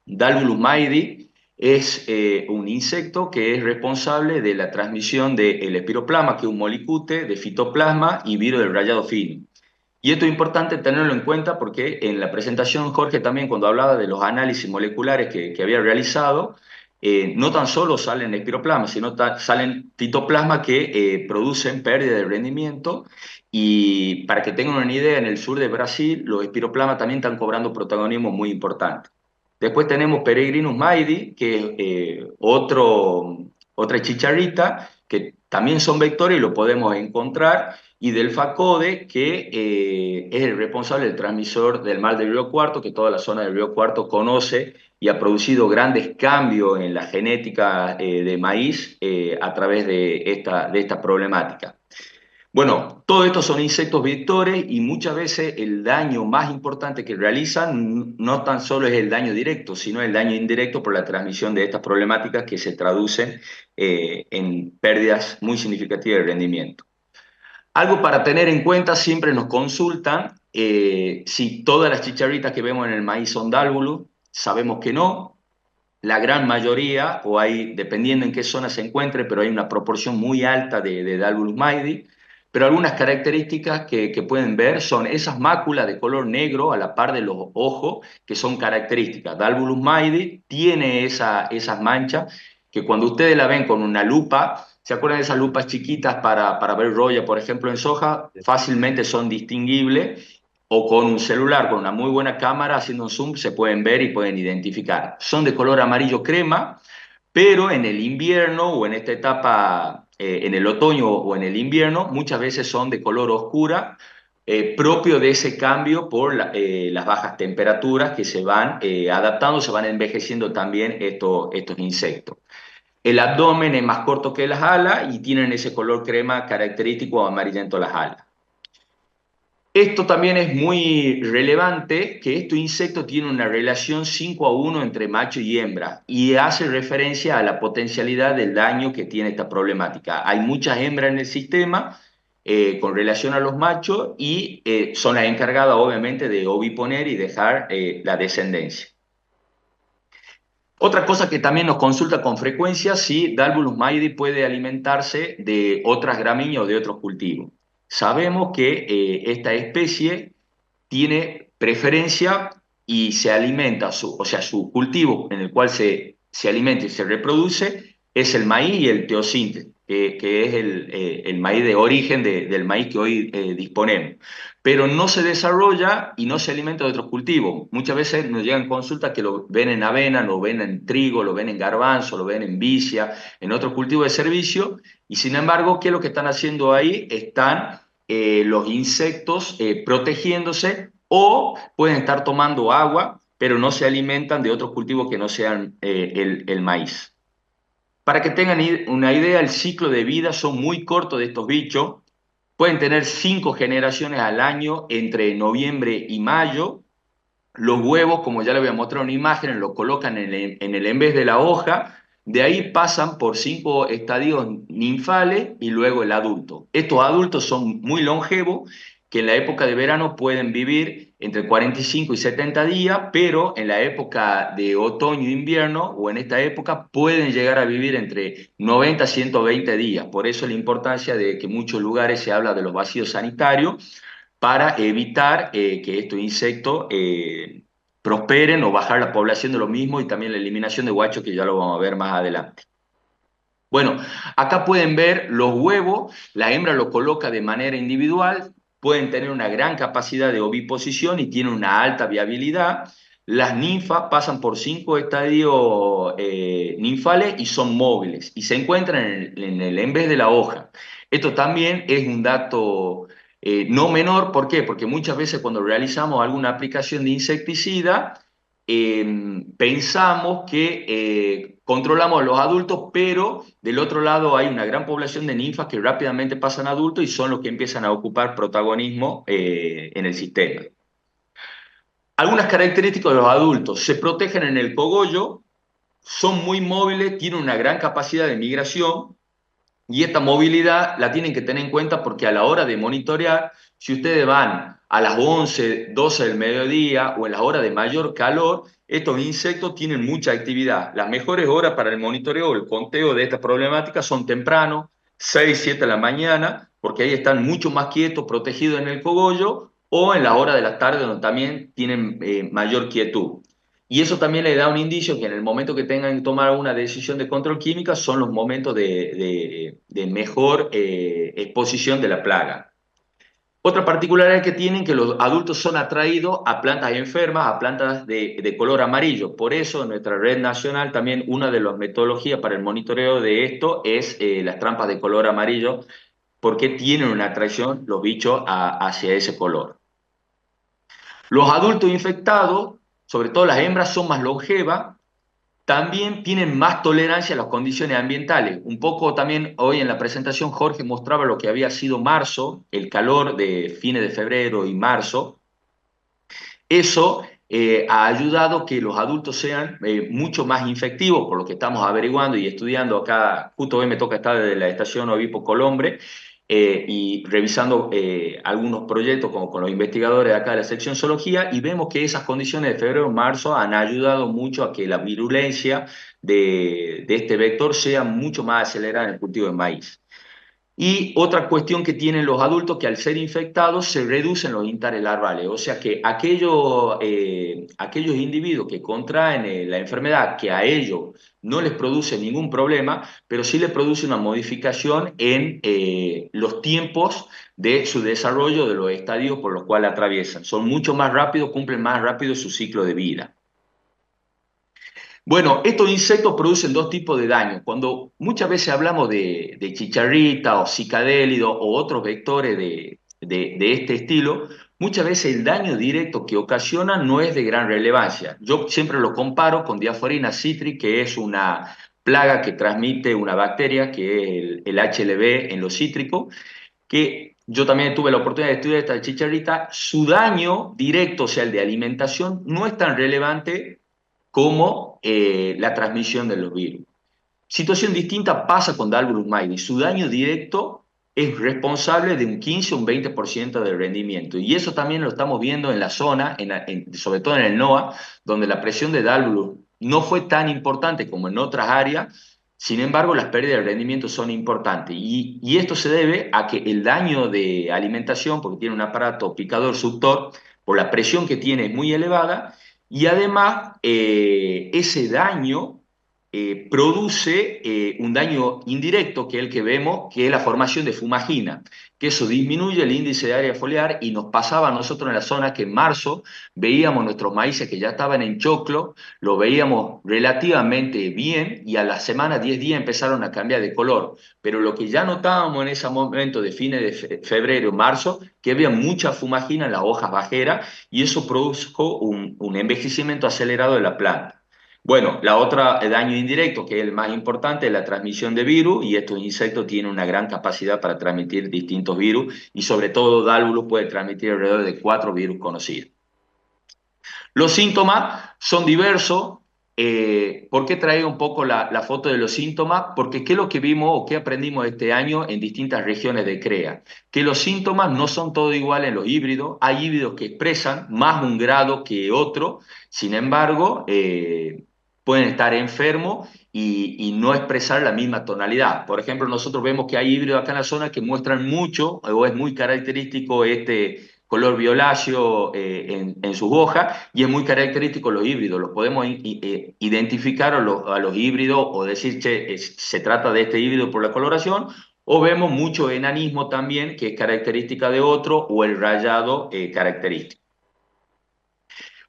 Dalvulus maidi es un insecto que es responsable de la transmisión del espiroplasma, que es un molicute de fitoplasma y virus del rayado fino. Y esto es importante tenerlo en cuenta porque en la presentación Jorge también cuando hablaba de los análisis moleculares que había realizado, no tan solo salen espiroplasma, sino salen fitoplasma que producen pérdida de rendimiento. Y para que tengan una idea, en el sur de Brasil los espiroplasmas también están cobrando protagonismo muy importante. Después tenemos Peregrinus maidi, que es otra chicharrita, que también son vectores y lo podemos encontrar, y del Facode, que es el responsable del transmisor del mal del Río Cuarto, que toda la zona del Río Cuarto conoce y ha producido grandes cambios en la genética de maíz a través de esta problemática. Bueno, todo esto son insectos vectores y muchas veces el daño más importante que realizan no tan solo es el daño directo, sino el daño indirecto por la transmisión de estas problemáticas que se traducen en pérdidas muy significativas de rendimiento. Algo para tener en cuenta, siempre nos consultan si todas las chicharritas que vemos en el maíz son dálvulos. Sabemos que no. La gran mayoría, o hay, dependiendo en qué zona se encuentre, pero hay una proporción muy alta de Dalvulus maidi. Pero algunas características que pueden ver son esas máculas de color negro a la par de los ojos, que son características. Dalvulus maidi tiene esas manchas que cuando ustedes la ven con una lupa, ¿se acuerdan de esas lupas chiquitas para ver roya, por ejemplo, en soja? Fácilmente son distinguibles o con un celular, con una muy buena cámara, haciendo un zoom, se pueden ver y pueden identificar. Son de color amarillo crema, pero en el invierno o en esta etapa, en el otoño o en el invierno, muchas veces son de color oscura, propio de ese cambio por las bajas temperaturas que se van adaptando, se van envejeciendo también estos insectos. El abdomen es más corto que las alas y tienen ese color crema característico o amarillento las alas. Esto también es muy relevante, que este insecto tiene una relación 5-1 entre macho y hembra y hace referencia a la potencialidad del daño que tiene esta problemática. Hay muchas hembras en el sistema con relación a los machos y son las encargadas obviamente de oviponer y dejar la descendencia. Otra cosa que también nos consulta con frecuencia, si Dalvulus maidi puede alimentarse de otras gramíneas o de otros cultivos. Sabemos que esta especie tiene preferencia y se alimenta, o sea, su cultivo en el cual se alimenta y se reproduce es el maíz y el teosinte, que es el maíz de origen del maíz que hoy disponemos. Pero no se desarrolla y no se alimenta de otros cultivos. Muchas veces nos llegan consultas que lo ven en avena, lo ven en trigo, lo ven en garbanzo, lo ven en vicia, en otros cultivos de servicio, y sin embargo, ¿qué es lo que están haciendo ahí? Están los insectos protegiéndose o pueden estar tomando agua, pero no se alimentan de otros cultivos que no sean el maíz. Para que tengan una idea, el ciclo de vida son muy cortos de estos bichos. Pueden tener 5 generaciones al año entre noviembre y mayo. Los huevos, como ya les voy a mostrar una imagen, los colocan en el en vez de la hoja. De ahí pasan por 5 estadios ninfales y luego el adulto. Estos adultos son muy longevos, que en la época de verano pueden vivir entre 45 y 70 días, pero en la época de otoño e invierno o en esta época pueden llegar a vivir entre 90 a 120 días. Por eso la importancia de que en muchos lugares se habla de los vacíos sanitarios para evitar que estos insectos prosperen o bajar la población de lo mismo y también la eliminación de guachos, que ya lo vamos a ver más adelante. Bueno, acá pueden ver los huevos, la hembra los coloca de manera individual, pueden tener una gran capacidad de oviposición y tienen una alta viabilidad. Las ninfas pasan por 5 estadios ninfales y son móviles y se encuentran en el en vez de la hoja. Esto también es un dato no menor. ¿Por qué? Porque muchas veces cuando realizamos alguna aplicación de insecticida, pensamos que controlamos a los adultos, pero del otro lado hay una gran población de ninfas que rápidamente pasan a adultos y son los que empiezan a ocupar protagonismo en el sistema. Algunas características de los adultos: se protegen en el cogollo, son muy móviles, tienen una gran capacidad de migración, y esta movilidad la tienen que tener en cuenta porque a la hora de monitorear, si ustedes van a las 11, 12 del mediodía o en las horas de mayor calor, estos insectos tienen mucha actividad. Las mejores horas para el monitoreo o el conteo de estas problemáticas son temprano, 6, 7 de la mañana, porque ahí están mucho más quietos, protegidos en el cogollo, o en las horas de la tarde donde también tienen mayor quietud. Y eso también le da un indicio que en el momento que tengan que tomar una decisión de control química son los momentos de mejor exposición de la plaga. Otra particularidad que tienen que los adultos son atraídos a plantas enfermas, a plantas de color amarillo. Por eso en nuestra red nacional también una de las metodologías para el monitoreo de esto es las trampas de color amarillo, porque tienen una atracción los bichos hacia ese color. Los adultos infectados, sobre todo las hembras, son más longevas, también tienen más tolerancia a las condiciones ambientales. Un poco también hoy en la presentación Jorge mostraba lo que había sido marzo, el calor de fines de febrero y marzo. Eso ha ayudado que los adultos sean mucho más infectivos, por lo que estamos averiguando y estudiando acá. Justo hoy me toca estar desde la estación Obipo Colombre y revisando algunos proyectos con los investigadores de acá de la sección Zoología, y vemos que esas condiciones de febrero y marzo han ayudado mucho a que la virulencia de este vector sea mucho más acelerada en el cultivo de maíz. Y otra cuestión que tienen los adultos, que al ser infectados se reducen los intares larvales, o sea que aquellos individuos que contraen la enfermedad, que a ellos no les produce ningún problema, pero sí les produce una modificación en los tiempos de su desarrollo, de los estadios por los cuales atraviesan. Son mucho más rápidos, cumplen más rápido su ciclo de vida. Bueno, estos insectos producen 2 tipos de daño. Cuando muchas veces hablamos de chicharrita o cicadélido o otros vectores de este estilo, muchas veces el daño directo que ocasionan no es de gran relevancia. Yo siempre lo comparo con Diaforina citri, que es una plaga que transmite una bacteria, que es el HLB en los cítricos, que yo también tuve la oportunidad de estudiar esta chicharrita. Su daño directo, o sea, el de alimentación, no es tan relevante como la transmisión de los virus. Situación distinta pasa con Dalbergus maidi. Su daño directo es responsable de un 15 o un 20% del rendimiento. Y eso también lo estamos viendo en la zona, sobre todo en el NOA, donde la presión de Dalbergus no fue tan importante como en otras áreas. Sin embargo, las pérdidas de rendimiento son importantes. Y esto se debe a que el daño de alimentación, porque tiene un aparato picador suctor, por la presión que tiene es muy elevada, y además ese daño produce un daño indirecto, que es el que vemos, que es la formación de fumagina, que eso disminuye el índice de área foliar y nos pasaba a nosotros en la zona que en marzo veíamos nuestros maíces que ya estaban en choclo, lo veíamos relativamente bien y a la semana, 10 días, empezaron a cambiar de color. Pero lo que ya notábamos en ese momento de fines de febrero, marzo, que había mucha fumagina en las hojas bajeras y eso produjo un envejecimiento acelerado de la planta. Bueno, la otra daño indirecto, que es el más importante, es la transmisión de virus, y estos insectos tienen una gran capacidad para transmitir distintos virus, y sobre todo Dálvulos puede transmitir alrededor de 4 virus conocidos. Los síntomas son diversos. ¿Por qué traigo un poco la foto de los síntomas? Porque qué es lo que vimos o qué aprendimos este año en distintas regiones de CREA. Que los síntomas no son todos iguales en los híbridos. Hay híbridos que expresan más un grado que otro. Sin embargo, pueden estar enfermos y no expresar la misma tonalidad. Por ejemplo, nosotros vemos que hay híbridos acá en la zona que muestran mucho, o es muy característico este color violáceo en sus hojas, y es muy característico los híbridos. Los podemos identificar a los híbridos o decir, che, se trata de este híbrido por la coloración, o vemos mucho enanismo también, que es característica de otro, o el rayado característico.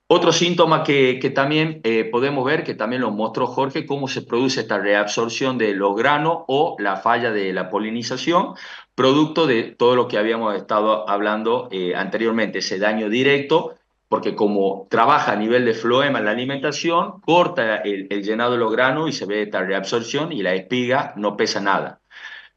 Otro síntoma que también podemos ver, que también lo mostró Jorge, cómo se produce esta reabsorción de los granos o la falla de la polinización, producto de todo lo que habíamos estado hablando anteriormente, ese daño directo, porque como trabaja a nivel de floema en la alimentación, corta el llenado de los granos y se ve esta reabsorción y la espiga no pesa nada.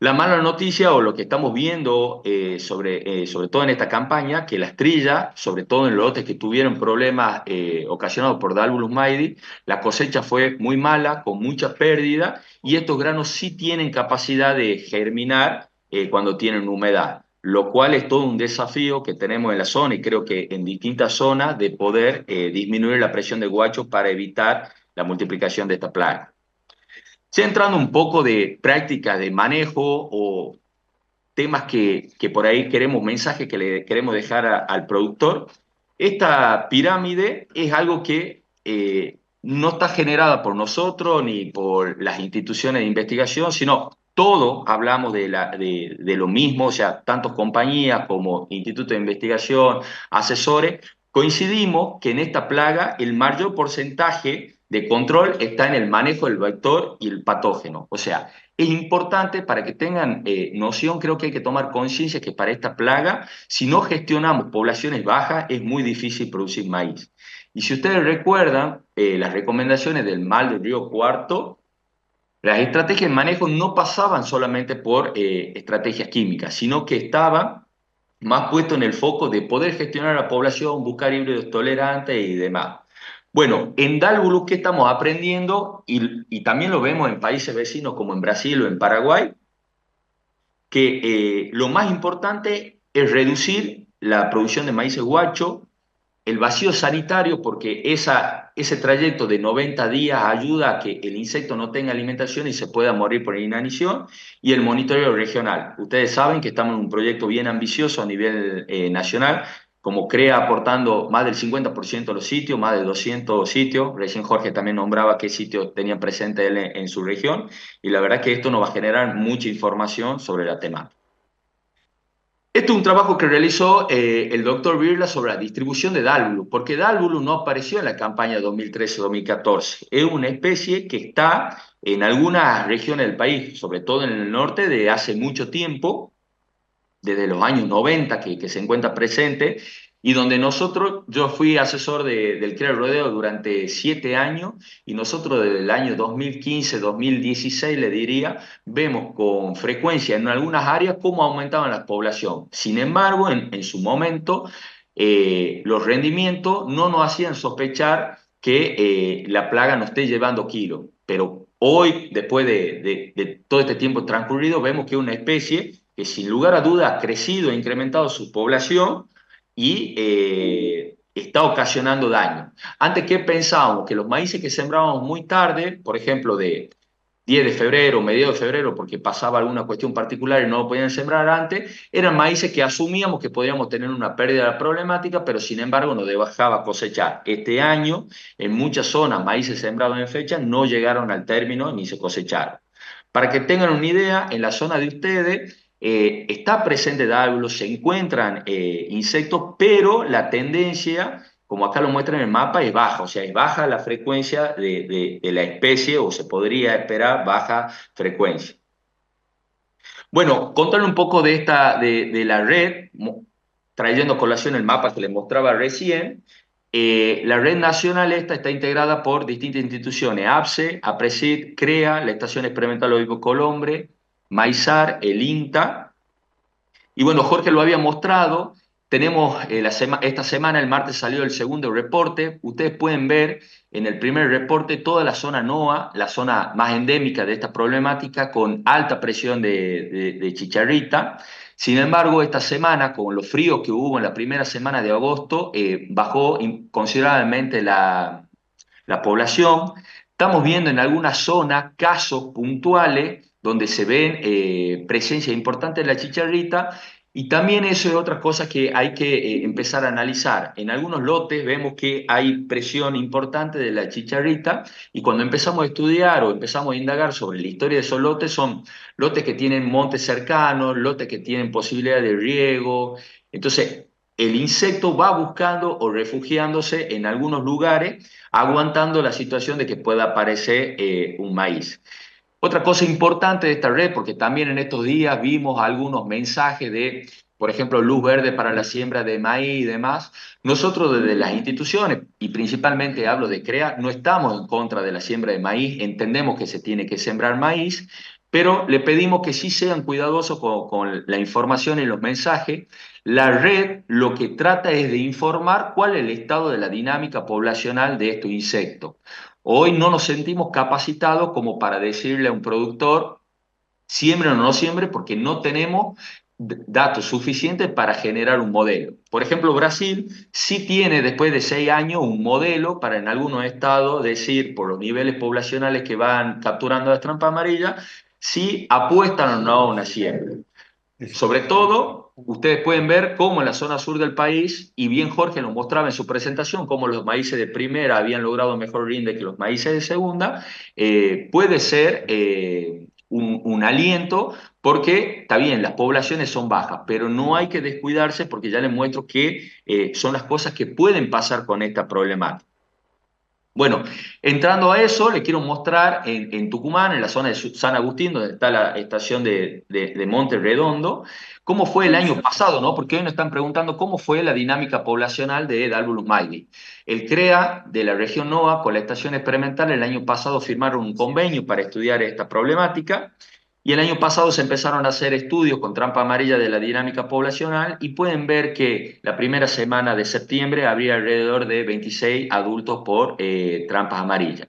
La mala noticia o lo que estamos viendo sobre todo en esta campaña, que las trillas, sobre todo en los lotes que tuvieron problemas ocasionados por Dálvulus maidi, la cosecha fue muy mala, con mucha pérdida, y estos granos sí tienen capacidad de germinar cuando tienen humedad, lo cual es todo un desafío que tenemos en la zona y creo que en distintas zonas de poder disminuir la presión de guacho para evitar la multiplicación de esta plaga. Ya entrando un poco de práctica de manejo o temas que por ahí queremos, mensajes que le queremos dejar al productor, esta pirámide es algo que no está generada por nosotros ni por las instituciones de investigación, sino todos hablamos de lo mismo, o sea, tanto compañías como institutos de investigación, asesores, coincidimos que en esta plaga el mayor porcentaje de control está en el manejo del vector y el patógeno. O sea, es importante para que tengan noción, creo que hay que tomar conciencia que para esta plaga, si no gestionamos poblaciones bajas, es muy difícil producir maíz. Y si ustedes recuerdan las recomendaciones del mal del río Cuarto, las estrategias de manejo no pasaban solamente por estrategias químicas, sino que estaban más puesto en el foco de poder gestionar la población, buscar híbridos tolerantes y demás. Bueno, en Dálvulus, ¿qué estamos aprendiendo? Y también lo vemos en países vecinos como en Brasil o en Paraguay, que lo más importante es reducir la producción de maíz guacho, el vacío sanitario, porque ese trayecto de 90 días ayuda a que el insecto no tenga alimentación y se pueda morir por inanición, y el monitoreo regional. Ustedes saben que estamos en un proyecto bien ambicioso a nivel nacional, como CREA aportando más del 50% de los sitios, más de 200 sitios. Recién Jorge también nombraba qué sitios tenían presente él en su región, y la verdad que esto nos va a generar mucha información sobre la temática. Este es un trabajo que realizó el doctor Birla sobre la distribución de Dálvulus, porque Dálvulus no apareció en la campaña 2013-2014. Es una especie que está en algunas regiones del país, sobre todo en el norte, de hace mucho tiempo, desde los años 90 que se encuentra presente, y donde yo fui asesor del CREA Rodeo durante 7 años, y nosotros desde el año 2015-2016, le diría, vemos con frecuencia en algunas áreas cómo aumentaban la población. Sin embargo, en su momento, los rendimientos no nos hacían sospechar que la plaga nos esté llevando kilos, pero hoy, después de todo este tiempo transcurrido, vemos que es una especie que sin lugar a dudas ha crecido, ha incrementado su población y está ocasionando daño. Antes, ¿qué pensábamos? Que los maíces que sembrábamos muy tarde, por ejemplo, de 10 de febrero, mediados de febrero, porque pasaba alguna cuestión particular y no lo podían sembrar antes, eran maíces que asumíamos que podíamos tener una pérdida problemática, pero sin embargo nos dejaba cosechar. Este año, en muchas zonas, maíces sembrados en fecha no llegaron al término ni se cosecharon. Para que tengan una idea, en la zona de ustedes está presente dábulos, se encuentran insectos, pero la tendencia, como acá lo muestra en el mapa, es baja, o sea, es baja la frecuencia de la especie, o se podría esperar baja frecuencia. Bueno, contarle un poco de la red, trayendo a colación el mapa que les mostraba recién. La red nacional esta está integrada por distintas instituciones: APSE, APRESID, CREA, la Estación Experimental Ovivo Colombre, MAISAR, el INTA. Y bueno, Jorge lo había mostrado. Tenemos esta semana, el martes, salió el segundo reporte. Ustedes pueden ver en el primer reporte toda la zona NOA, la zona más endémica de esta problemática, con alta presión de chicharrita. Sin embargo, esta semana, con los fríos que hubo en la primera semana de agosto, bajó considerablemente la población. Estamos viendo en algunas zonas casos puntuales donde se ven presencia importante de la chicharrita, y también eso es otra cosa que hay que empezar a analizar. En algunos lotes vemos que hay presión importante de la chicharrita, y cuando empezamos a estudiar o empezamos a indagar sobre la historia de esos lotes, son lotes que tienen montes cercanos, lotes que tienen posibilidad de riego. Entonces, el insecto va buscando o refugiándose en algunos lugares, aguantando la situación de que pueda aparecer un maíz. Otra cosa importante de esta red, porque también en estos días vimos algunos mensajes de, por ejemplo, luz verde para la siembra de maíz y demás. Nosotros desde las instituciones, y principalmente hablo de CREA, no estamos en contra de la siembra de maíz, entendemos que se tiene que sembrar maíz, pero le pedimos que sí sean cuidadosos con la información y los mensajes. La red lo que trata es de informar cuál es el estado de la dinámica poblacional de estos insectos. Hoy no nos sentimos capacitados como para decirle a un productor siembre o no siembre, porque no tenemos datos suficientes para generar un modelo. Por ejemplo, Brasil sí tiene, después de 6 años, un modelo para en algunos estados decir, por los niveles poblacionales que van capturando las trampas amarillas, si apuestan o no a una siembra. Sobre todo, ustedes pueden ver cómo en la zona sur del país, y bien Jorge nos mostraba en su presentación, cómo los maíces de primera habían logrado mejor rinde que los maíces de segunda, puede ser un aliento, porque está bien, las poblaciones son bajas, pero no hay que descuidarse, porque ya les muestro que son las cosas que pueden pasar con esta problemática. Bueno, entrando a eso, le quiero mostrar en Tucumán, en la zona de San Agustín, donde está la estación de Monte Redondo, cómo fue el año pasado, ¿no? Porque hoy nos están preguntando cómo fue la dinámica poblacional de Dalvulus maidi. El CREA de la región NOA con la estación experimental el año pasado firmaron un convenio para estudiar esta problemática. Y el año pasado se empezaron a hacer estudios con trampa amarilla de la dinámica poblacional, y pueden ver que la primera semana de septiembre habría alrededor de 26 adultos por trampas amarillas.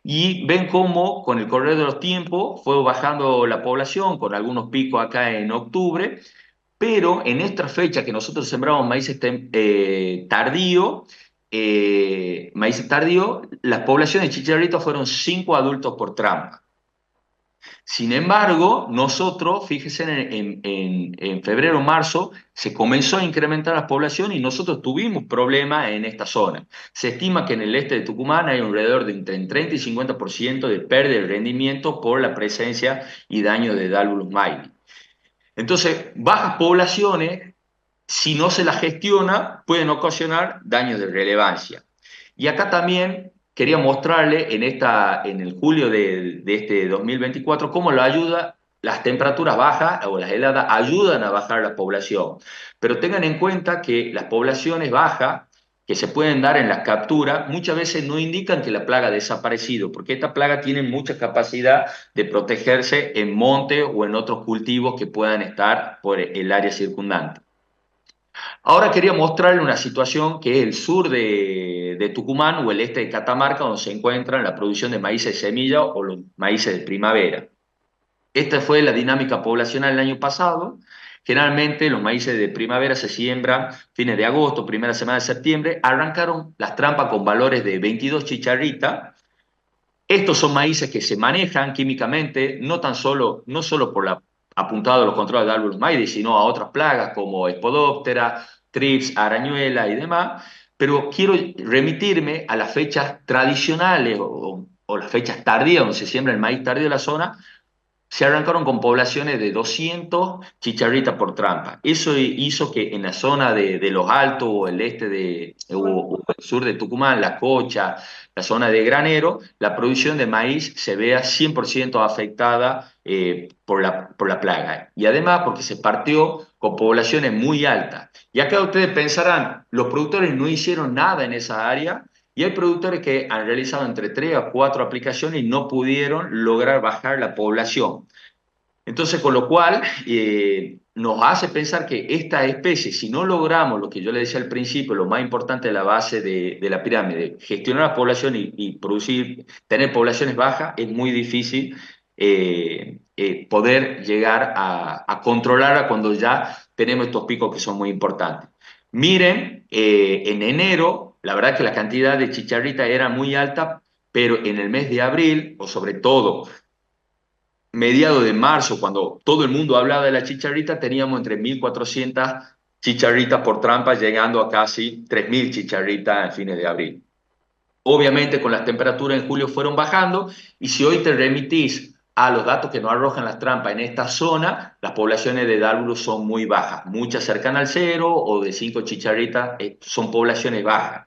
Y ven cómo con el correr de los tiempos fue bajando la población, con algunos picos acá en octubre, pero en esta fecha que nosotros sembramos maíz tardío, las poblaciones de chicharritos fueron 5 adultos por trampa. Sin embargo, nosotros, fíjense, en febrero o marzo se comenzó a incrementar la población y nosotros tuvimos problemas en esta zona. Se estima que en el este de Tucumán hay alrededor de entre 30 y 50% de pérdida de rendimiento por la presencia y daño de Dalvulus maidi. Entonces, bajas poblaciones, si no se las gestiona, pueden ocasionar daños de relevancia. Y acá también quería mostrarle en el julio de este 2024 cómo las temperaturas bajas o las heladas ayudan a bajar la población. Pero tengan en cuenta que las poblaciones bajas que se pueden dar en las capturas muchas veces no indican que la plaga ha desaparecido, porque esta plaga tiene mucha capacidad de protegerse en monte o en otros cultivos que puedan estar por el área circundante. Ahora quería mostrarle una situación que es el sur de Tucumán o el este de Catamarca, donde se encuentra la producción de maíz de semilla o los maíces de primavera. Esta fue la dinámica poblacional el año pasado. Generalmente los maíces de primavera se siembran fines de agosto, primera semana de septiembre. Arrancaron las trampas con valores de 22 chicharritas. Estos son maíces que se manejan químicamente, no solo por apuntado a los controles de Albulus maidi, sino a otras plagas como Spodoptera, Thrips, arañuela y demás. Pero quiero remitirme a las fechas tradicionales o las fechas tardías, donde se siembra el maíz tardío de la zona. Se arrancaron con poblaciones de 200 chicharritas por trampa. Eso hizo que en la zona de Los Altos o el o el sur de Tucumán, La Cocha, la zona de Granero, la producción de maíz se vea 100% afectada por la plaga. Y además porque se partió con poblaciones muy altas. Y acá ustedes pensarán, los productores no hicieron nada en esa área. Y hay productores que han realizado entre 3 a 4 aplicaciones y no pudieron lograr bajar la población. Entonces, con lo cual, nos hace pensar que esta especie, si no logramos lo que yo le decía al principio, lo más importante de la base de la pirámide, gestionar la población y tener poblaciones bajas, es muy difícil poder llegar a controlarla cuando ya tenemos estos picos que son muy importantes. Miren, en enero, la verdad que la cantidad de chicharritas era muy alta, pero en el mes de abril, o sobre todo mediados de marzo, cuando todo el mundo hablaba de la chicharrita, teníamos entre 1.400 chicharritas por trampa, llegando a casi 3.000 chicharritas en fines de abril. Obviamente con las temperaturas en julio fueron bajando, y si hoy te remitís a los datos que nos arrojan las trampas en esta zona, las poblaciones de dálvulos son muy bajas, muchas cercanas al cero o de 5 chicharritas, son poblaciones bajas.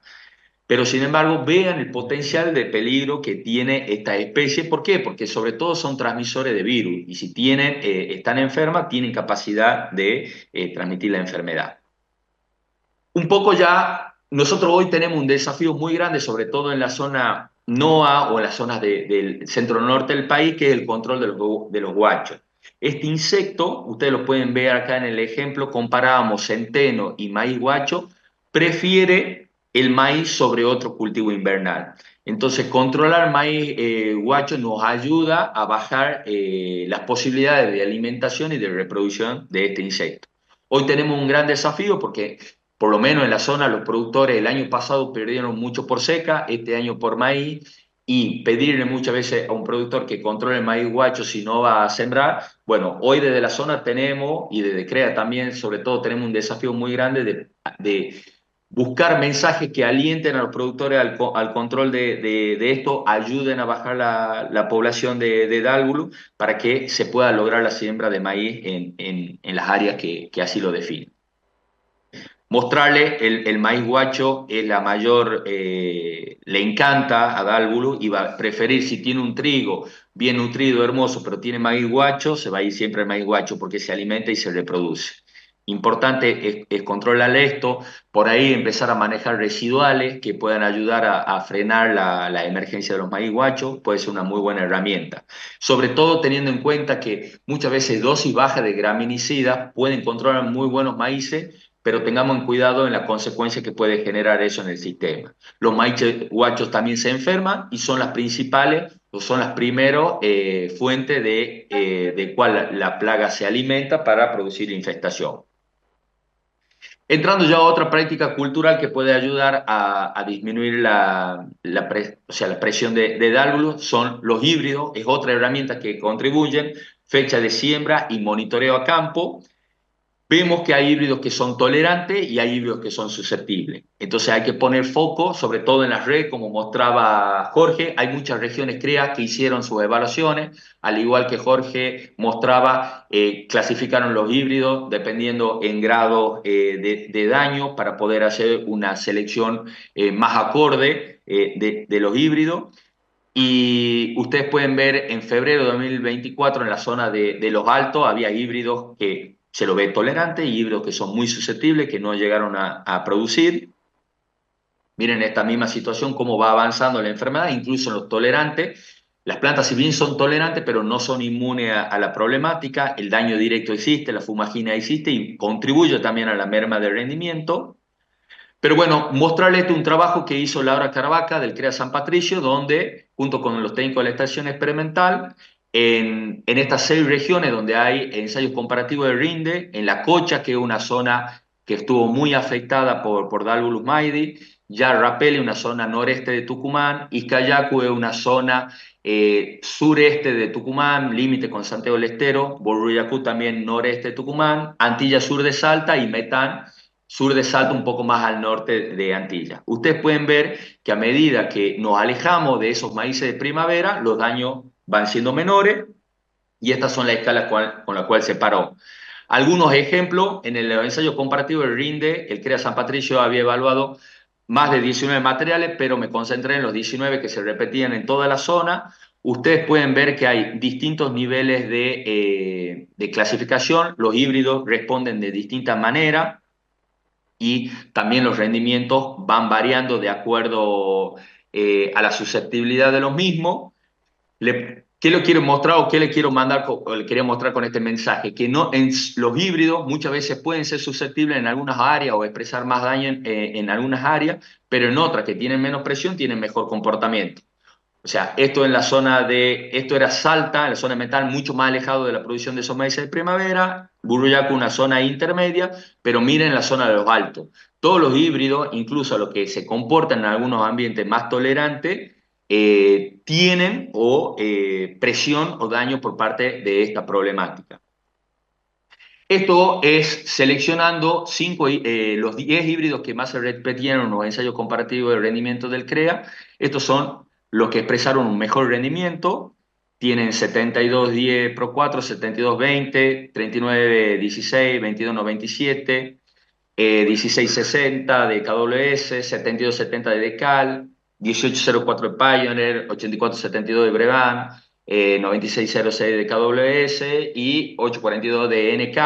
Pero sin embargo, vean el potencial de peligro que tiene esta especie. ¿Por qué? Porque sobre todo son transmisores de virus y si están enfermas, tienen capacidad de transmitir la enfermedad. Un poco ya, nosotros hoy tenemos un desafío muy grande, sobre todo en la zona NOA o en las zonas del centro norte del país, que es el control de los guachos. Este insecto, ustedes lo pueden ver acá en el ejemplo, comparábamos centeno y maíz guacho, prefiere el maíz sobre otro cultivo invernal. Entonces, controlar maíz guacho nos ayuda a bajar las posibilidades de alimentación y de reproducción de este insecto. Hoy tenemos un gran desafío porque por lo menos en la zona los productores el año pasado perdieron mucho por seca, este año por maíz, y pedirle muchas veces a un productor que controle el maíz guacho si no va a sembrar. Bueno, hoy desde la zona tenemos, y desde CREA también, sobre todo, tenemos un desafío muy grande de buscar mensajes que alienten a los productores al control de esto, ayuden a bajar la población de dálvulo para que se pueda lograr la siembra de maíz en las áreas que así lo definen. Mostrarle el maíz guacho es la mayor, le encanta a Dálvulo y va a preferir, si tiene un trigo bien nutrido, hermoso, pero tiene maíz guacho, se va a ir siempre al maíz guacho porque se alimenta y se reproduce. Importante es controlar esto, por ahí empezar a manejar residuales que puedan ayudar a frenar la emergencia de los maíz guachos, puede ser una muy buena herramienta. Sobre todo teniendo en cuenta que muchas veces dosis bajas de graminicidas pueden controlar muy buenos maíces, pero tengamos cuidado en la consecuencia que puede generar eso en el sistema. Los maíz guachos también se enferman y son las principales o son las primeras fuentes de cual la plaga se alimenta para producir infestación. Entrando ya a otra práctica cultural que puede ayudar a disminuir la presión de dálvulos son los híbridos, es otra herramienta que contribuyen, fecha de siembra y monitoreo a campo. Vemos que hay híbridos que son tolerantes y hay híbridos que son susceptibles. Entonces hay que poner foco, sobre todo en las redes, como mostraba Jorge. Hay muchas regiones CREA que hicieron sus evaluaciones, al igual que Jorge mostraba, clasificaron los híbridos dependiendo en grado de daño para poder hacer una selección más acorde de los híbridos. Y ustedes pueden ver en febrero de 2024 en la zona de Los Altos había híbridos que se lo ve tolerante y híbridos que son muy susceptibles, que no llegaron a producir. Miren esta misma situación, cómo va avanzando la enfermedad, incluso en los tolerantes. Las plantas, si bien son tolerantes, pero no son inmunes a la problemática, el daño directo existe, la fumagina existe y contribuye también a la merma de rendimiento. Pero bueno, mostrarles un trabajo que hizo Laura Caravaca del CREA San Patricio, donde, junto con los técnicos de la estación experimental, en estas 6 regiones donde hay ensayos comparativos de rinde, en La Cocha, que es una zona que estuvo muy afectada por Dálvulus maidi, ya Rapel, una zona noreste de Tucumán, Izcallacu es una zona sureste de Tucumán, límite con Santiago del Estero, Buruyacú también noreste de Tucumán, Antilla sur de Salta y Metán sur de Salta un poco más al norte de Antilla. Ustedes pueden ver que a medida que nos alejamos de esos maíces de primavera, los daños van siendo menores y estas son las escalas con las cuales se paró. Algunos ejemplos, en el ensayo comparativo del RINDE, el CREA San Patricio había evaluado más de 19 materiales, pero me concentré en los 19 que se repetían en toda la zona. Ustedes pueden ver que hay distintos niveles de clasificación, los híbridos responden de distinta manera y también los rendimientos van variando de acuerdo a la susceptibilidad de los mismos. ¿Qué le quiero mostrar o qué le quiero mandar o le quería mostrar con este mensaje? Que no, los híbridos muchas veces pueden ser susceptibles en algunas áreas o expresar más daño en algunas áreas, pero en otras que tienen menos presión tienen mejor comportamiento. O sea, esto era Salta, en la zona de metal, mucho más alejado de la producción de esos maíces de primavera, Burruyacu, una zona intermedia, pero miren la zona de los altos. Todos los híbridos, incluso los que se comportan en algunos ambientes más tolerantes, tienen presión o daño por parte de esta problemática. Esto es seleccionando los 10 híbridos que más se repetían en los ensayos comparativos de rendimiento del CREA. Estos son los que expresaron un mejor rendimiento. Tienen 72-10 Pro 4, 72-20, 39-16, 21-97, 16-60 de KWS, 72-70 de Decal, 18-04 de Pioneer, 84-72 de Brevan, 9606 de KWS y 842 de NK.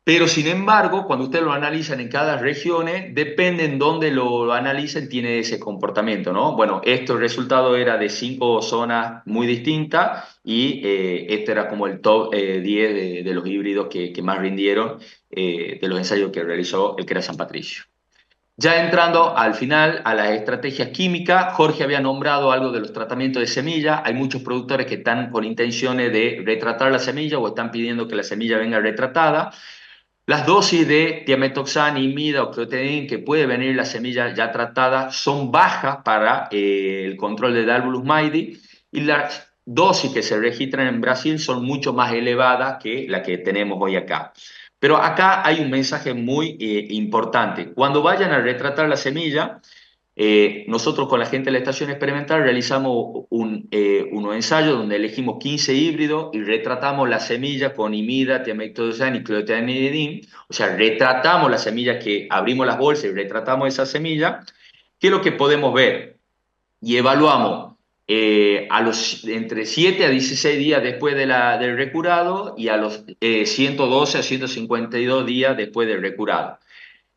Pero sin embargo, cuando ustedes lo analizan en cada región, depende en dónde lo analicen, tiene ese comportamiento, ¿no? Bueno, el resultado era de 5 zonas muy distintas y este era como el top 10 de los híbridos que más rindieron de los ensayos que realizó el CREA San Patricio. Ya entrando al final a las estrategias químicas, Jorge había nombrado algo de los tratamientos de semilla. Hay muchos productores que están con intenciones de retratar la semilla o están pidiendo que la semilla venga retratada. Las dosis de tiametoxan, imida o clotenidin que puede venir la semilla ya tratada son bajas para el control de Dalbulus maidi y las dosis que se registran en Brasil son mucho más elevadas que la que tenemos hoy acá. Pero acá hay un mensaje muy importante. Cuando vayan a retratar la semilla, nosotros con la gente de la estación experimental realizamos unos ensayos donde elegimos 15 híbridos y retratamos la semilla con imida, tiametoxan y clotenidin. O sea, retratamos la semilla, que abrimos las bolsas y retratamos esa semilla. ¿Qué es lo que podemos ver? Y evaluamos entre 7 a 16 días después del recurado y a los 112 a 152 días después del recurado.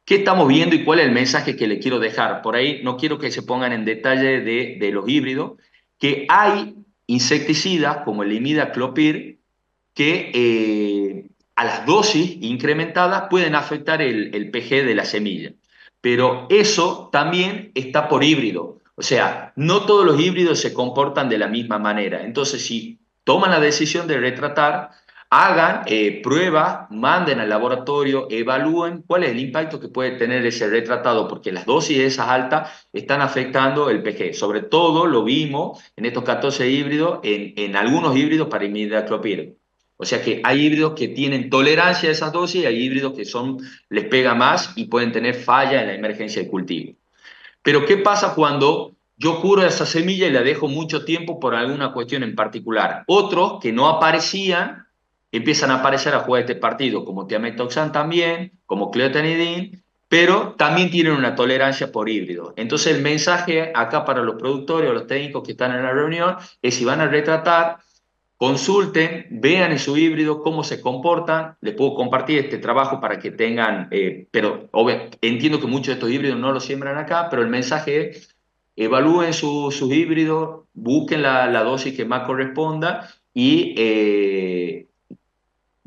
¿Qué estamos viendo y cuál es el mensaje que le quiero dejar? Por ahí no quiero que se pongan en detalle de los híbridos, que hay insecticidas como el imidacloprid que a las dosis incrementadas pueden afectar el pH de la semilla. Pero eso también está por híbrido. O sea, no todos los híbridos se comportan de la misma manera. Entonces, si toman la decisión de retratar, hagan pruebas, manden al laboratorio, evalúen cuál es el impacto que puede tener ese retratado, porque las dosis esas altas están afectando el pH. Sobre todo lo vimos en estos 14 híbridos, en algunos híbridos para imidacloprid. O sea que hay híbridos que tienen tolerancia a esas dosis y hay híbridos que les pega más y pueden tener falla en la emergencia de cultivo. Pero ¿qué pasa cuando yo curo esa semilla y la dejo mucho tiempo por alguna cuestión en particular? Otros que no aparecían empiezan a aparecer a jugar este partido, como tiametoxan también, como clotenidin, pero también tienen una tolerancia por híbrido. Entonces el mensaje acá para los productores o los técnicos que están en la reunión es: si van a retratar, consulten, vean en su híbrido cómo se comportan. Les puedo compartir este trabajo para que tengan, pero entiendo que muchos de estos híbridos no los siembran acá, pero el mensaje es: evalúen sus híbridos, busquen la dosis que más corresponda y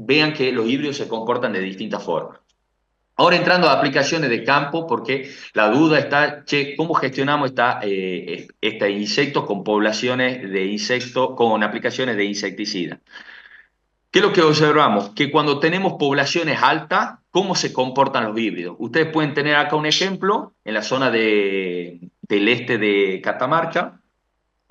vean que los híbridos se comportan de distintas formas. Ahora entrando a aplicaciones de campo, porque la duda está, che, ¿cómo gestionamos este insectos con poblaciones de insectos, con aplicaciones de insecticidas? ¿Qué es lo que observamos? Que cuando tenemos poblaciones altas, ¿cómo se comportan los híbridos? Ustedes pueden tener acá un ejemplo en la zona del este de Catamarca.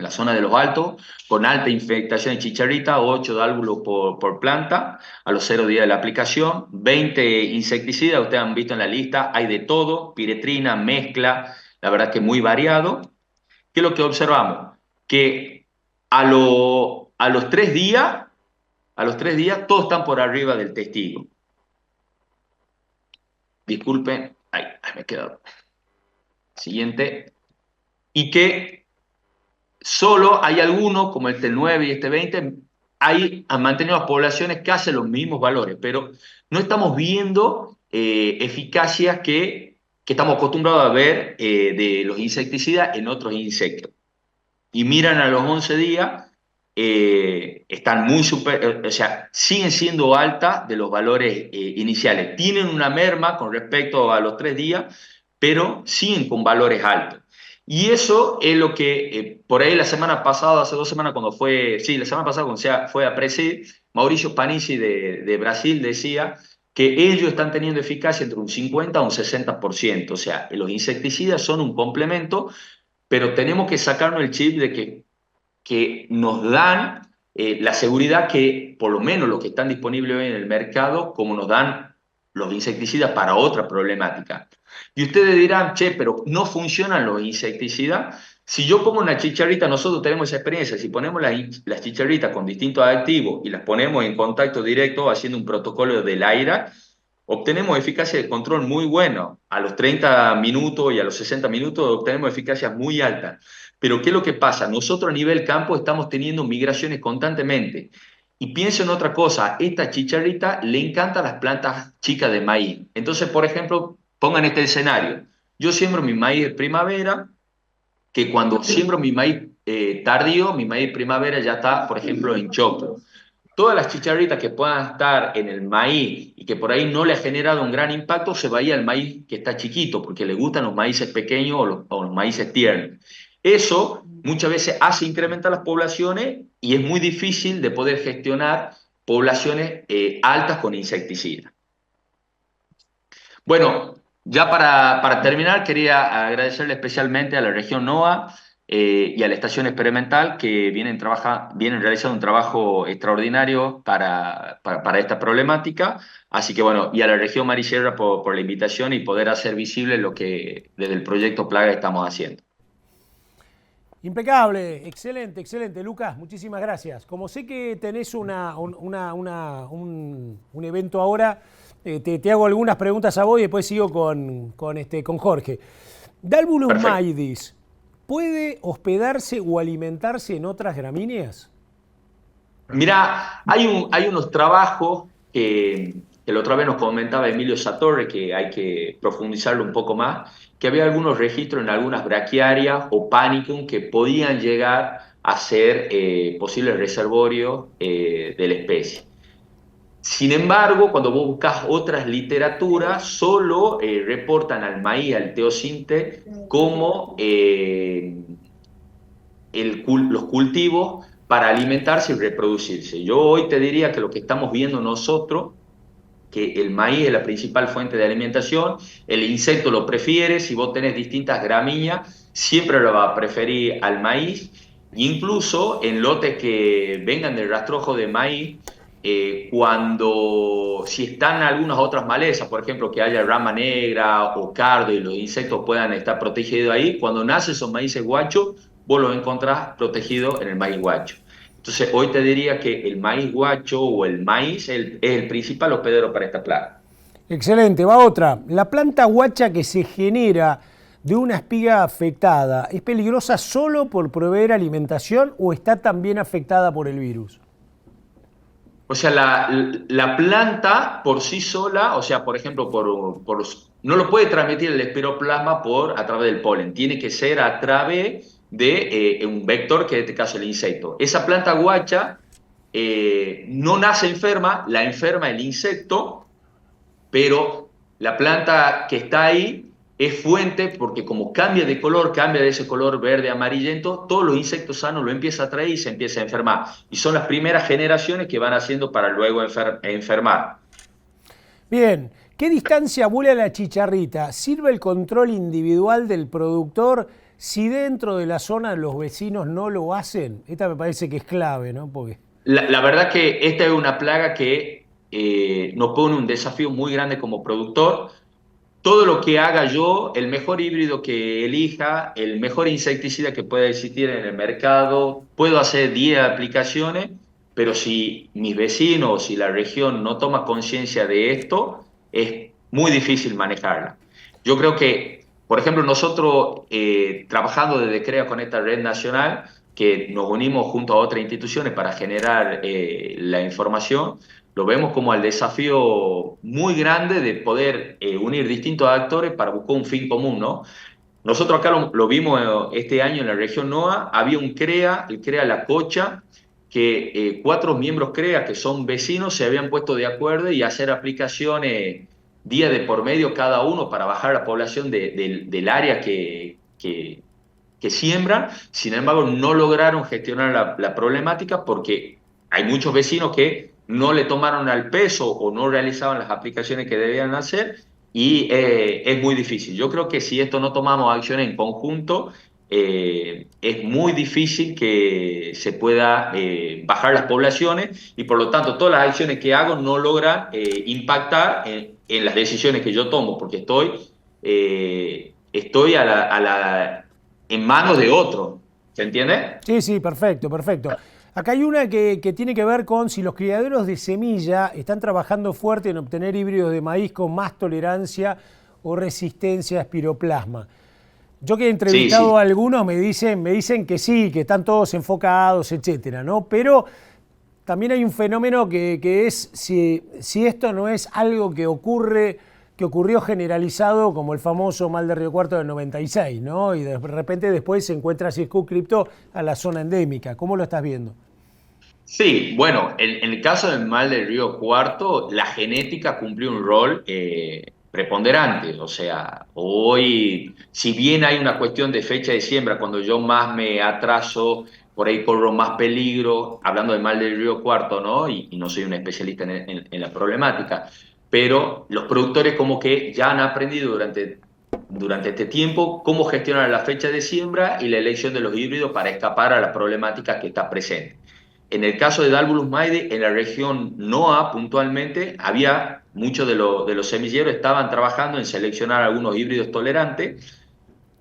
en la zona de los altos, con alta infectación de chicharrita, 8 dálvulos por planta, a los 0 días de la aplicación, 20 insecticidas, ustedes han visto en la lista, hay de todo, piretrina, mezcla, la verdad que muy variado. ¿Qué es lo que observamos? Que a los 3 días, todos están por arriba del testigo. Disculpen, ay, me he quedado. Siguiente. Y que solo hay algunos, como este 9 y este 20, han mantenido las poblaciones casi los mismos valores, pero no estamos viendo eficacias que estamos acostumbrados a ver de los insecticidas en otros insectos. Y miran a los 11 días, están muy o sea, siguen siendo altas de los valores iniciales. Tienen una merma con respecto a los 3 días, pero siguen con valores altos. Y eso es lo que por ahí la semana pasada, hace 2 semanas, la semana pasada cuando fue a Presid, Mauricio Panizzi de Brasil decía que ellos están teniendo eficacia entre un 50 a un 60%. O sea, los insecticidas son un complemento, pero tenemos que sacarnos el chip de que nos dan la seguridad que por lo menos los que están disponibles hoy en el mercado, como nos dan los insecticidas para otra problemática. Y ustedes dirán, che, pero no funcionan los insecticidas. Si yo pongo una chicharrita, nosotros tenemos esa experiencia, si ponemos las chicharritas con distintos activos y las ponemos en contacto directo haciendo un protocolo del aire, obtenemos eficacia de control muy buena. A los 30 minutos y a los 60 minutos obtenemos eficacias muy altas. Pero ¿qué es lo que pasa? Nosotros a nivel campo estamos teniendo migraciones constantemente. Y pienso en otra cosa, esta chicharrita le encantan las plantas chicas de maíz. Entonces, por ejemplo, pongan este escenario. Yo siembro mi maíz de primavera, que cuando siembro mi maíz tardío, mi maíz primavera ya está, por ejemplo, en choclo. Todas las chicharritas que puedan estar en el maíz y que por ahí no le ha generado un gran impacto, se va a ir al maíz que está chiquito, porque le gustan los maíces pequeños o los maíces tiernos. Eso muchas veces hace incrementar las poblaciones y es muy difícil de poder gestionar poblaciones altas con insecticidas. Bueno, ya para terminar, quería agradecerle especialmente a la región NOA y a la estación experimental que vienen realizando un trabajo extraordinario para esta problemática. Así que bueno, y a la región Marisierra por la invitación y poder hacer visible lo que desde el proyecto Plaga estamos haciendo. Impecable, excelente, excelente. Lucas, muchísimas gracias. Como sé que tenés un evento ahora, te hago algunas preguntas a vos y después sigo con Jorge. Dalvulus maidis, ¿puede hospedarse o alimentarse en otras gramíneas? Mirá, hay unos trabajos que la otra vez nos comentaba Emilio Satorre, que hay que profundizarlo un poco más, que había algunos registros en algunas braquiarias o panicum que podían llegar a ser posibles reservorios de la especie. Sin embargo, cuando vos buscas otras literaturas, solo reportan al maíz, al teosinte, como los cultivos para alimentarse y reproducirse. Yo hoy te diría que lo que estamos viendo nosotros, que el maíz es la principal fuente de alimentación, el insecto lo prefiere, si vos tenés distintas gramíneas, siempre lo va a preferir al maíz, incluso en lotes que vengan del rastrojo de maíz, si están algunas otras malezas, por ejemplo, que haya rama negra o cardo y los insectos puedan estar protegidos ahí, cuando nacen esos maíces guachos, vos los encontrás protegidos en el maíz guacho. Entonces, hoy te diría que el maíz guacho o el maíz es el principal hospedero para esta plaga. Excelente, va otra. La planta guacha que se genera de una espiga afectada, ¿es peligrosa solo por proveer alimentación o está también afectada por el virus? O sea, la planta por sí sola, o sea, por ejemplo, no lo puede transmitir el espiroplasma a través del polen, tiene que ser a través de un vector, que en este caso el insecto. Esa planta guacha no nace enferma, la enferma el insecto, pero la planta que está ahí es fuente porque como cambia de color, cambia de ese color verde amarillento, todos los insectos sanos lo empieza a traer y se empieza a enfermar. Y son las primeras generaciones que van haciendo para luego enfermar. Bien, ¿qué distancia vuela la chicharrita? ¿Sirve el control individual del productor Si dentro de la zona los vecinos no lo hacen, esta me parece que es clave, ¿no? Porque La verdad que esta es una plaga que nos pone un desafío muy grande como productor. Todo lo que haga yo, el mejor híbrido que elija, el mejor insecticida que pueda existir en el mercado, puedo hacer 10 aplicaciones, pero si mis vecinos, si la región no toma conciencia de esto, es muy difícil manejarla. Yo creo que, por ejemplo, nosotros trabajando desde CREA con esta red nacional, que nos unimos junto a otras instituciones para generar la información, lo vemos como el desafío muy grande de poder unir distintos actores para buscar un fin común, ¿no? Nosotros acá lo vimos este año en la región NOA, había un CREA, el CREA La Cocha, que 4 miembros CREA que son vecinos se habían puesto de acuerdo y hacer aplicaciones día de por medio cada uno para bajar la población del área que siembran. Sin embargo, no lograron gestionar la problemática porque hay muchos vecinos que no le tomaron al peso o no realizaban las aplicaciones que debían hacer y es muy difícil. Yo creo que si esto no tomamos acción en conjunto, es muy difícil que se pueda bajar las poblaciones y por lo tanto todas las acciones que hago no logran impactar en las decisiones que yo tomo porque estoy en manos de otro. ¿Se entiende? sí, sí, perfecto, perfecto. Acá hay una que tiene que ver con si los criaderos de semilla están trabajando fuerte en obtener híbridos de maíz con más tolerancia o resistencia a espiroplasma. Yo que he entrevistado a algunos me dicen que sí, que están todos enfocados, etcétera, ¿no? Pero también hay un fenómeno que es si esto no es algo que ocurrió generalizado como el famoso mal de Río Cuarto del 96, ¿no? Y de repente después se encuentra circunscripto a la zona endémica. ¿Cómo lo estás viendo? Sí, bueno, en el caso del mal del Río Cuarto, la genética cumplió un rol preponderante. O sea, hoy, si bien hay una cuestión de fecha de siembra, cuando yo más me atraso, por ahí corro más peligro, hablando del mal del Río Cuarto, ¿no? Y no soy un especialista en la problemática, pero los productores como que ya han aprendido durante este tiempo cómo gestionar la fecha de siembra y la elección de los híbridos para escapar a la problemática que está presente. En el caso de Dalbulus maide, en la región NOA puntualmente, había muchos de los semilleros estaban trabajando en seleccionar algunos híbridos tolerantes.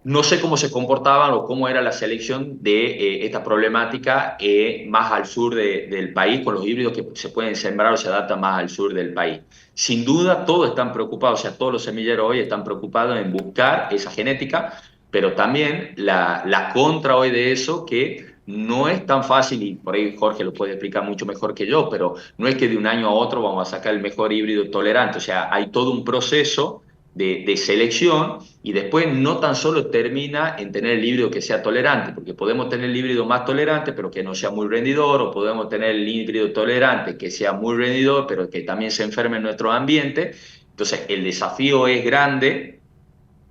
No sé cómo se comportaban o cómo era la selección de esta problemática más al sur del país, con los híbridos que se pueden sembrar o se adaptan más al sur del país. Sin duda, todos están preocupados, o sea, todos los semilleros hoy están preocupados en buscar esa genética, pero también la contra hoy de eso, que no es tan fácil, y por ahí Jorge lo puede explicar mucho mejor que yo, pero no es que de un año a otro vamos a sacar el mejor híbrido tolerante, o sea, hay todo un proceso de selección y después no tan solo termina en tener el híbrido que sea tolerante, porque podemos tener el híbrido más tolerante pero que no sea muy rendidor, o podemos tener el híbrido tolerante que sea muy rendidor pero que también se enferme en nuestro ambiente. Entonces el desafío es grande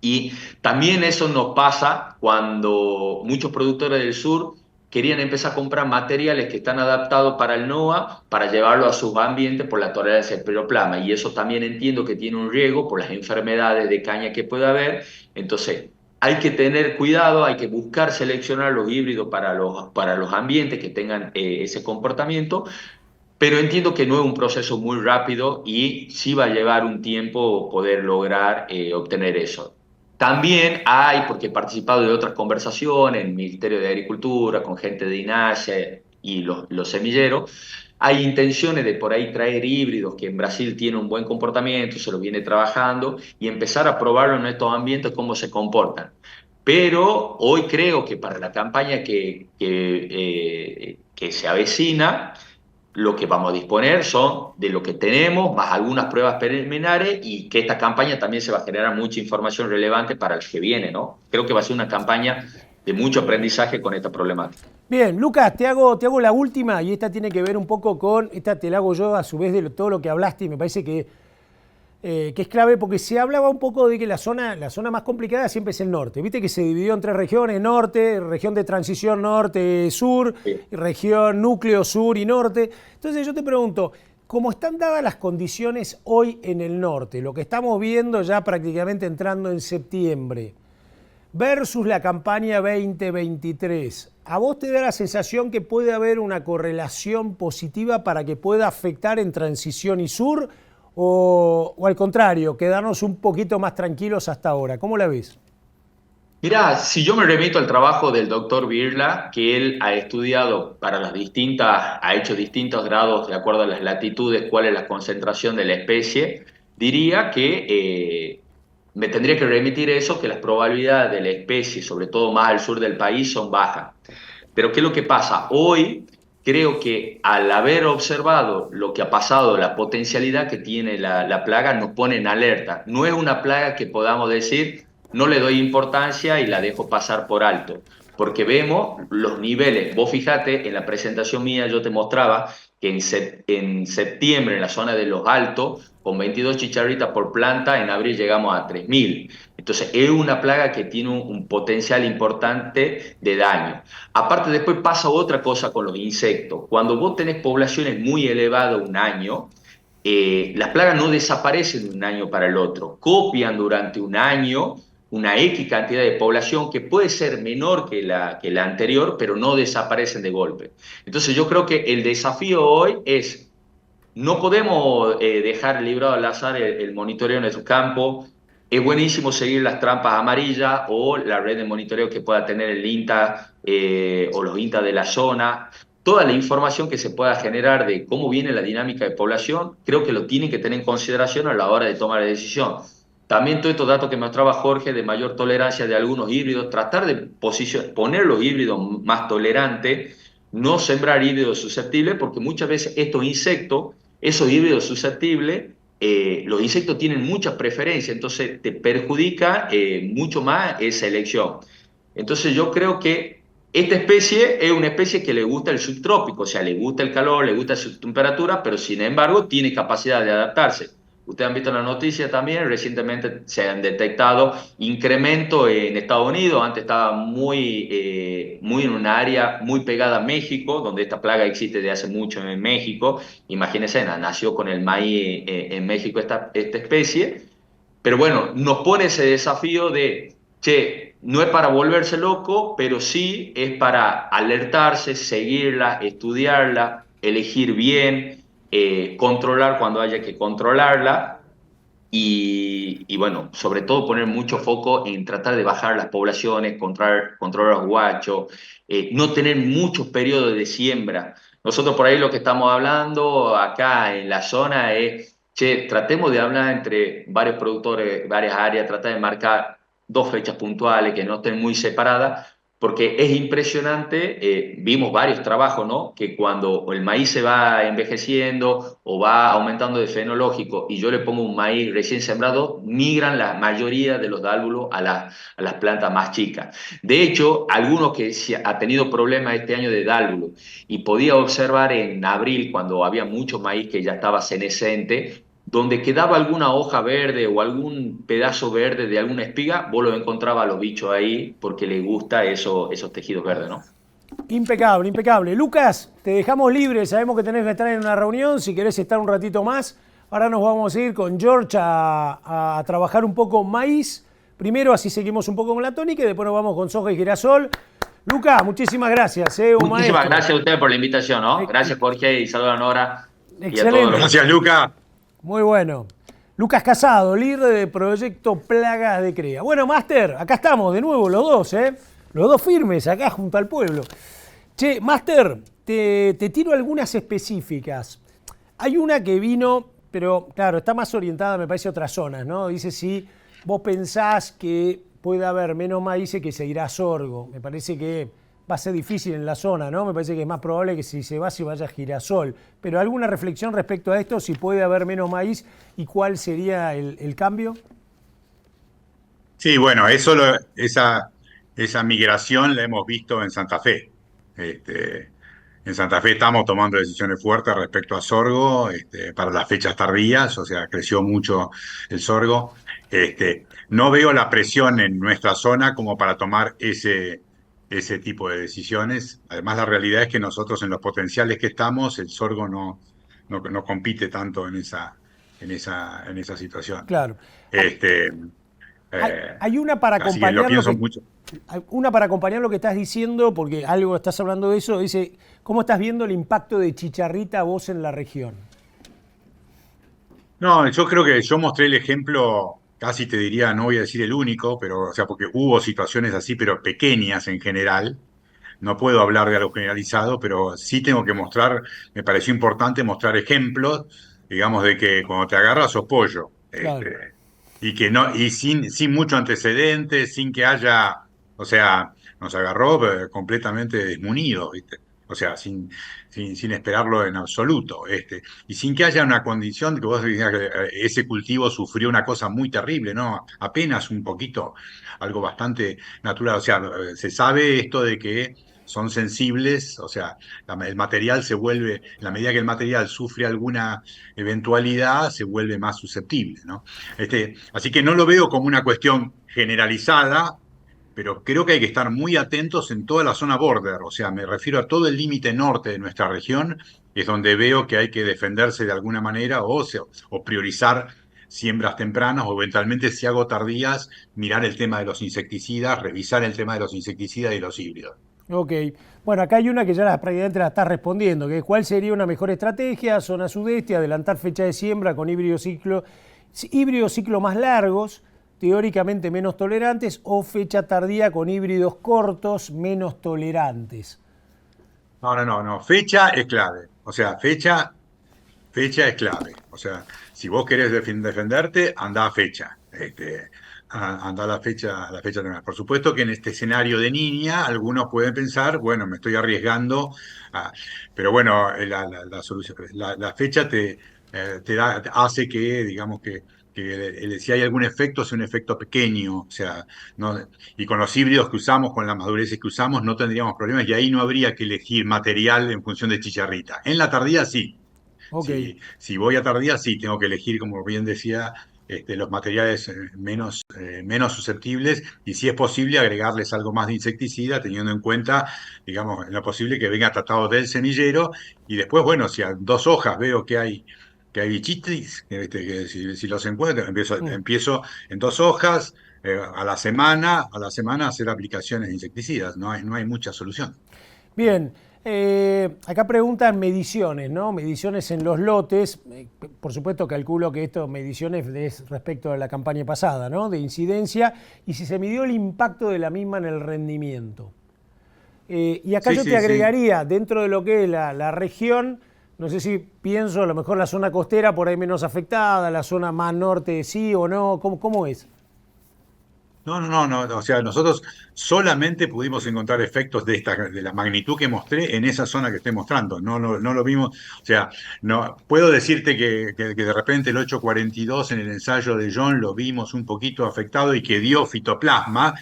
y también eso nos pasa cuando muchos productores del sur querían empezar a comprar materiales que están adaptados para el NOA para llevarlo a sus ambientes por la tolerancia al piroplasma. Y eso también entiendo que tiene un riesgo por las enfermedades de caña que puede haber. Entonces, hay que tener cuidado, hay que buscar seleccionar los híbridos para los ambientes que tengan ese comportamiento, pero entiendo que no es un proceso muy rápido y sí va a llevar un tiempo poder lograr obtener eso. También hay, porque he participado de otras conversaciones en el Ministerio de Agricultura, con gente de INASE y los semilleros, hay intenciones de por ahí traer híbridos que en Brasil tienen un buen comportamiento, se los viene trabajando, y empezar a probarlo en estos ambientes cómo se comportan. Pero hoy creo que para la campaña que se avecina, lo que vamos a disponer son de lo que tenemos, más algunas pruebas preliminares, y que esta campaña también se va a generar mucha información relevante para el que viene, ¿no? Creo que va a ser una campaña de mucho aprendizaje con esta problemática. Bien, Lucas, te hago la última, y esta tiene que ver un poco con, esta te la hago yo a su vez de todo lo que hablaste, y me parece que es clave porque se hablaba un poco de que la zona más complicada siempre es el norte. Viste que se dividió en 3 regiones: norte, región de transición norte-sur, Sí. región núcleo sur y norte. Entonces yo te pregunto, ¿cómo están dadas las condiciones hoy en el norte? Lo que estamos viendo ya prácticamente entrando en septiembre. versus la campaña 2023. ¿A vos te da la sensación que puede haber una correlación positiva para que pueda afectar en transición y sur? ¿O al contrario, quedarnos un poquito más tranquilos hasta ahora? ¿Cómo la ves? Mirá, si yo me remito al trabajo del doctor Birla, que él ha estudiado para las distintas, ha hecho distintos grados de acuerdo a las latitudes, cuál es la concentración de la especie, diría que me tendría que remitir eso, que las probabilidades de la especie, sobre todo más al sur del país, son bajas. Pero ¿qué es lo que pasa? Hoy creo que al haber observado lo que ha pasado, la potencialidad que tiene la plaga, nos pone en alerta. No es una plaga que podamos decir no le doy importancia y la dejo pasar por alto, porque vemos los niveles. Vos fijate, en la presentación mía yo te mostraba que en septiembre en la zona de los altos, con 22 chicharritas por planta, en abril llegamos a 3.000. Entonces es una plaga que tiene un potencial importante de daño. Aparte después pasa otra cosa con los insectos. Cuando vos tenés poblaciones muy elevadas un año, las plagas no desaparecen de un año para el otro, copian durante un año una X cantidad de población que puede ser menor que la anterior, pero no desaparecen de golpe. Entonces yo creo que el desafío hoy es, no podemos dejar librado al azar el monitoreo en nuestro campo. Es buenísimo seguir las trampas amarillas o la red de monitoreo que pueda tener el INTA o los INTA de la zona. Toda la información que se pueda generar de cómo viene la dinámica de población, creo que lo tienen que tener en consideración a la hora de tomar la decisión. También todos estos datos que mostraba Jorge de mayor tolerancia de algunos híbridos, tratar de poner los híbridos más tolerantes, no sembrar híbridos susceptibles, porque muchas veces estos insectos, esos híbridos susceptibles, los insectos tienen mucha preferencia, entonces te perjudica mucho más esa elección. Entonces yo creo que esta especie es una especie que le gusta el subtrópico, o sea, le gusta el calor, le gusta su temperatura, pero sin embargo tiene capacidad de adaptarse. Ustedes han visto en la noticia también, recientemente se han detectado incrementos en Estados Unidos, antes estaba muy en una área muy pegada a México, donde esta plaga existe desde hace mucho en México. Imagínense, nació con el maíz en México esta especie, pero bueno, nos pone ese desafío de, che, no es para volverse loco, pero sí es para alertarse, seguirla, estudiarla, elegir bien, controlar cuando haya que controlarla y bueno, sobre todo poner mucho foco en tratar de bajar las poblaciones, controlar los guachos, no tener muchos periodos de siembra. Nosotros por ahí lo que estamos hablando acá en la zona es, che, tratemos de hablar entre varios productores, varias áreas, tratar de marcar 2 fechas puntuales que no estén muy separadas, porque es impresionante, vimos varios trabajos, ¿no? Que cuando el maíz se va envejeciendo o va aumentando de fenológico y yo le pongo un maíz recién sembrado, migran la mayoría de los dálvulos a las plantas más chicas. De hecho, algunos que ha tenido problemas este año de dálvulo y podía observar en abril cuando había mucho maíz que ya estaba senescente, donde quedaba alguna hoja verde o algún pedazo verde de alguna espiga, vos lo encontrabas a los bichos ahí porque les gusta esos tejidos verdes, ¿no? Impecable, impecable. Lucas, te dejamos libre, sabemos que tenés que estar en una reunión, si querés estar un ratito más. Ahora nos vamos a ir con George a trabajar un poco maíz. Primero así seguimos un poco con la tónica y después nos vamos con soja y girasol. Lucas, muchísimas gracias. Muchísimas gracias a ustedes por la invitación, ¿no? Gracias Jorge y saludos a Nora. Excelente. Y a todos. Gracias, Luca. Muy bueno. Lucas Casado, líder del proyecto Plagas de Crea. Bueno, Máster, acá estamos de nuevo los dos, ¿eh? Los dos firmes acá junto al pueblo. Che, Máster, te tiro algunas específicas. Hay una que vino, pero claro, está más orientada, me parece, a otras zonas, ¿no? Dice si vos pensás que puede haber menos maíz que seguirá sorgo. Me parece que va a ser difícil en la zona, ¿no? Me parece que es más probable que si se vaya girasol. Pero ¿alguna reflexión respecto a esto? Si puede haber menos maíz y cuál sería el cambio. Sí, bueno, esa migración la hemos visto en Santa Fe. En Santa Fe estamos tomando decisiones fuertes respecto a sorgo para las fechas tardías, o sea, creció mucho el sorgo. No veo la presión en nuestra zona como para tomar ese tipo de decisiones. Además, la realidad es que nosotros en los potenciales que estamos, el sorgo no compite tanto en esa situación. Claro. Hay una para Así que lo acompañar pienso mucho. una para acompañar lo que estás diciendo, porque algo estás hablando de eso, dice, ¿cómo estás viendo el impacto de Chicharrita vos en la región? No, yo creo que yo mostré el ejemplo, casi te diría, no voy a decir el único, pero, o sea, porque hubo situaciones así, pero pequeñas en general. No puedo hablar de algo generalizado, pero sí tengo que mostrar, me pareció importante mostrar ejemplos, digamos, de que cuando te agarras sos pollo. Claro. Y que no, y sin mucho antecedente, sin que haya, o sea, nos agarró completamente desmunidos, ¿viste? O sea, sin esperarlo en absoluto, y sin que haya una condición que vos digas que ese cultivo sufrió una cosa muy terrible, ¿no? Apenas un poquito, algo bastante natural. O sea, se sabe esto de que son sensibles, o sea, el material se vuelve, en la medida que el material sufre alguna eventualidad, se vuelve más susceptible, ¿no? Así que no lo veo como una cuestión generalizada, pero creo que hay que estar muy atentos en toda la zona border, o sea, me refiero a todo el límite norte de nuestra región, es donde veo que hay que defenderse de alguna manera o priorizar siembras tempranas o eventualmente si hago tardías, mirar el tema de los insecticidas, revisar el tema de los insecticidas y los híbridos. Ok. Bueno, acá hay una que ya prácticamente la estás respondiendo, que es cuál sería una mejor estrategia, zona sudeste, adelantar fecha de siembra con híbridos ciclo más largos, teóricamente menos tolerantes, o fecha tardía con híbridos cortos, menos tolerantes. No, fecha es clave, o sea, fecha es clave. O sea, si vos querés defenderte, anda a fecha. Anda a la fecha temprana. Por supuesto que en este escenario de niña, algunos pueden pensar, bueno, me estoy arriesgando, a- pero bueno, la solución, la fecha hace que, digamos que si hay algún efecto, sea un efecto pequeño, o sea, no, y con los híbridos que usamos, con las madureces que usamos, no tendríamos problemas y ahí no habría que elegir material en función de chicharrita. En la tardía sí. Ok. Si voy a tardía, sí, tengo que elegir, como bien decía, los materiales menos susceptibles y si es posible agregarles algo más de insecticida, teniendo en cuenta, digamos, en lo posible que venga tratado del semillero y después, bueno, si a 2 hojas veo que hay bichitis, que si los encuentro, Mm. empiezo en 2 hojas, a la semana hacer aplicaciones de insecticidas, no hay mucha solución. Bien, acá preguntan mediciones, ¿no? Mediciones en los lotes. Por supuesto, calculo que esto, mediciones es respecto a la campaña pasada, ¿no? De incidencia y si se midió el impacto de la misma en el rendimiento. Y acá Sí, yo te sí, sí. agregaría, dentro de lo que es la región, no sé si pienso a lo mejor la zona costera por ahí menos afectada, la zona más norte sí o no, ¿cómo es? No. O sea, nosotros solamente pudimos encontrar efectos de la magnitud que mostré en esa zona que estoy mostrando. No lo vimos. O sea, no, puedo decirte que de repente el 842 en el ensayo de John lo vimos un poquito afectado y que dio fitoplasma,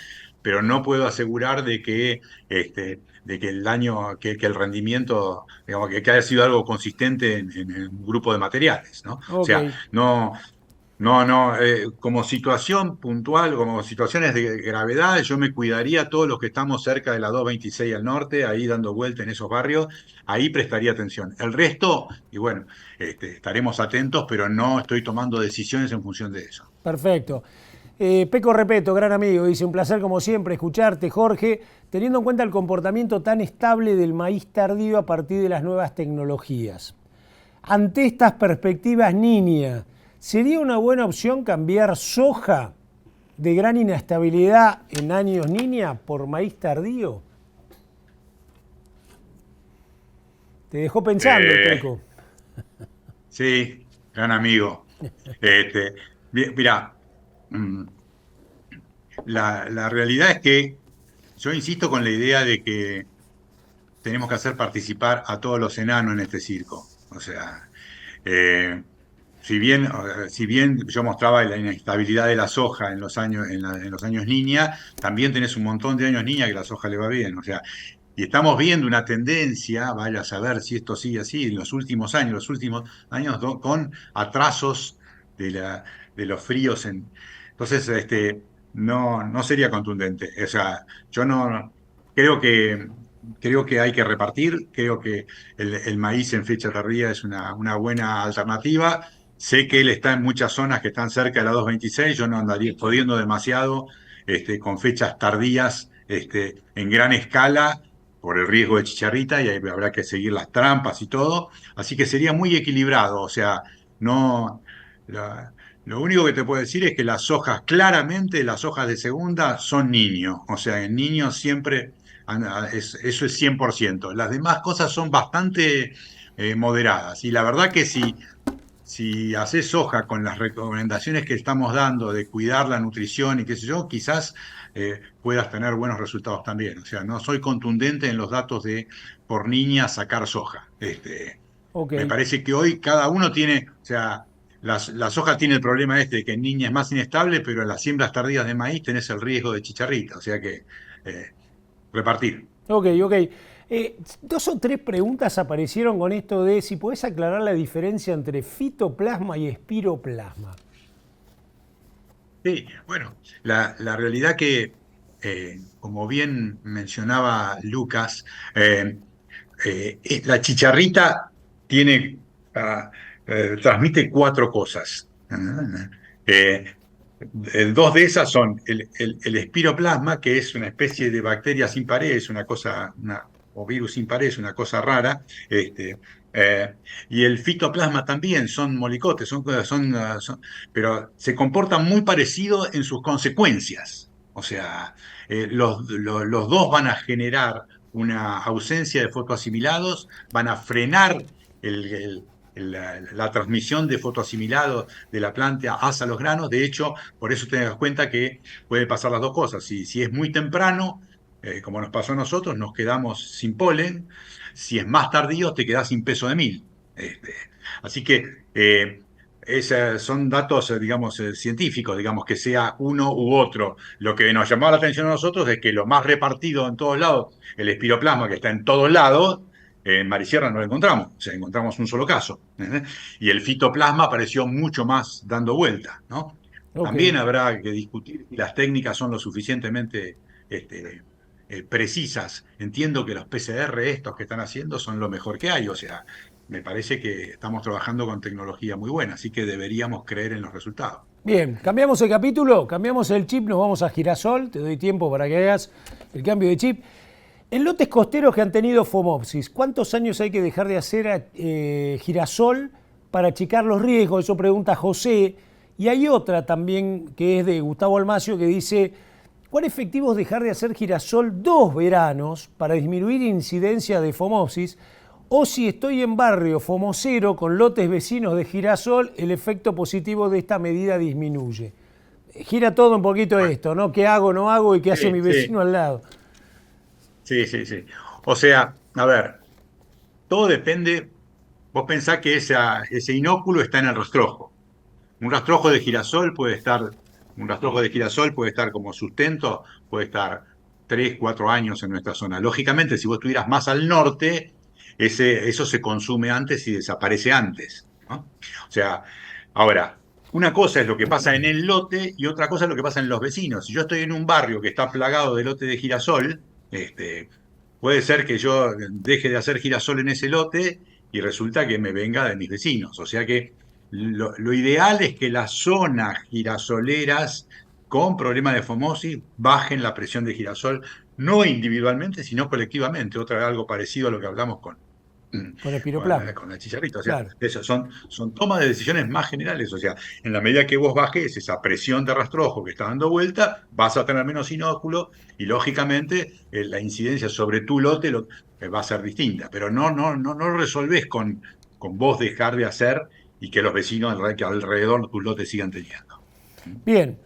pero no puedo asegurar de que el daño, que el rendimiento, digamos, que haya sido algo consistente en un grupo de materiales, ¿no? O Ok, sea, no, como situación puntual, como situaciones de gravedad, yo me cuidaría todos los que estamos cerca de la 226 al norte, ahí dando vuelta en esos barrios, ahí prestaría atención. El resto, y bueno, estaremos atentos, pero no estoy tomando decisiones en función de eso. perfecto. Peco Repeto, gran amigo, dice, un placer como siempre escucharte, Jorge, teniendo en cuenta el comportamiento tan estable del maíz tardío a partir de las nuevas tecnologías. Ante estas perspectivas, Niña, ¿sería una buena opción cambiar soja de gran inestabilidad en años Niña por maíz tardío? Te dejó pensando el Eh, Peco. sí, gran amigo. Este, Mira, mm, la realidad es que yo insisto con la idea de que tenemos que hacer participar a todos los enanos en este circo. O sea, eh, si bien yo mostraba la inestabilidad de la soja en los años niña, también tenés un montón de años niña que la soja le va bien. O sea, y estamos viendo una tendencia, vaya a saber si esto sigue así, en los últimos años con atrasos de los fríos. Entonces, no sería contundente. O sea, yo no creo que hay que repartir, creo que el maíz en fecha tardía es una buena alternativa, sé que él está en muchas zonas que están cerca de la 226, yo no andaría jodiendo demasiado con fechas tardías en gran escala por el riesgo de chicharrita y ahí habrá que seguir las trampas y todo. Así que sería muy equilibrado, o sea, no... la- lo único que te puedo decir es que las hojas, claramente las hojas de segunda son niños, o sea, en niños siempre eso es 100%. Las demás cosas son bastante moderadas y la verdad que si haces soja con las recomendaciones que estamos dando de cuidar la nutrición y qué sé yo, quizás puedas tener buenos resultados también. O sea, no soy contundente en los datos de por niña sacar soja. Ok. Me parece que hoy cada uno tiene, o sea, la soja tiene el problema de que en niña es más inestable, pero en las siembras tardías de maíz tenés el riesgo de chicharrita. O sea que eh, repartir. Ok, ok. Dos o tres preguntas aparecieron con esto de si podés aclarar la diferencia entre fitoplasma y espiroplasma. Sí, bueno, la realidad que, como bien mencionaba Lucas, la chicharrita tiene, transmite cuatro cosas. Eh, Dos de esas son el espiroplasma, que es una especie de bacteria sin pared, es una cosa, o virus sin pared, es una cosa rara. Eh, y el fitoplasma también son molicotes, pero se comportan muy parecido en sus consecuencias. O sea, los dos van a generar una ausencia de fotoasimilados, van a frenar la transmisión de fotoasimilados de la planta hacia los granos. De hecho, por eso te das cuenta que puede pasar las dos cosas. Si es muy temprano, como nos pasó a nosotros, nos quedamos sin polen. Si es más tardío, te quedás sin peso de mil. Así que son datos, digamos, científicos, digamos, que sea uno u otro. Lo que nos llamó la atención a nosotros es que lo más repartido en todos lados, el espiroplasma, que está en todos lados, en Marisierra no lo encontramos, o sea, encontramos un solo caso. Y el fitoplasma apareció mucho más dando vuelta, ¿no? Ok. También habrá que discutir si las técnicas son lo suficientemente este, precisas. Entiendo que los PCR estos que están haciendo son lo mejor que hay, o sea, me parece que estamos trabajando con tecnología muy buena, así que deberíamos creer en los resultados. Bien, cambiamos el capítulo, cambiamos el chip, nos vamos a girasol. Te doy tiempo para que hagas el cambio de chip. En lotes costeros que han tenido Fomopsis, ¿cuántos años hay que dejar de hacer girasol para achicar los riesgos? Eso pregunta José. Y hay otra también que es de Gustavo Almacio que dice, ¿cuán efectivo es dejar de hacer girasol 2 veranos para disminuir incidencia de Fomopsis? O si estoy en barrio fomosero con lotes vecinos de girasol, el efecto positivo de esta medida disminuye. Gira todo un poquito Bueno, esto, ¿no? ¿Qué hago, no hago y qué hace sí, mi sí, vecino al lado? sí, sí, sí. O sea, a ver, todo depende, vos pensás que ese inóculo está en el rastrojo. Un rastrojo de girasol puede estar, un rastrojo de girasol puede estar como sustento, puede estar 3, 4 años en nuestra zona. Lógicamente, si vos estuvieras más al norte, eso se consume antes y desaparece antes, ¿no? O sea, ahora, una cosa es lo que pasa en el lote y otra cosa es lo que pasa en los vecinos. Si yo estoy en un barrio que está plagado de lote de girasol, puede ser que yo deje de hacer girasol en ese lote y resulta que me venga de mis vecinos. O sea que lo ideal es que las zonas girasoleras con problemas de fomosis bajen la presión de girasol, no individualmente, sino colectivamente. Algo parecido a lo que hablamos Con espiroplasma. con la chicharrita. O sea, Claro. eso son tomas de decisiones más generales. O sea, en la medida que vos bajes esa presión de rastrojo que está dando vuelta, vas a tener menos inóculo y lógicamente la incidencia sobre tu lote va a ser distinta. Pero no lo resolvés con vos dejar de hacer y que los vecinos que alrededor de tus lotes sigan teniendo. Bien,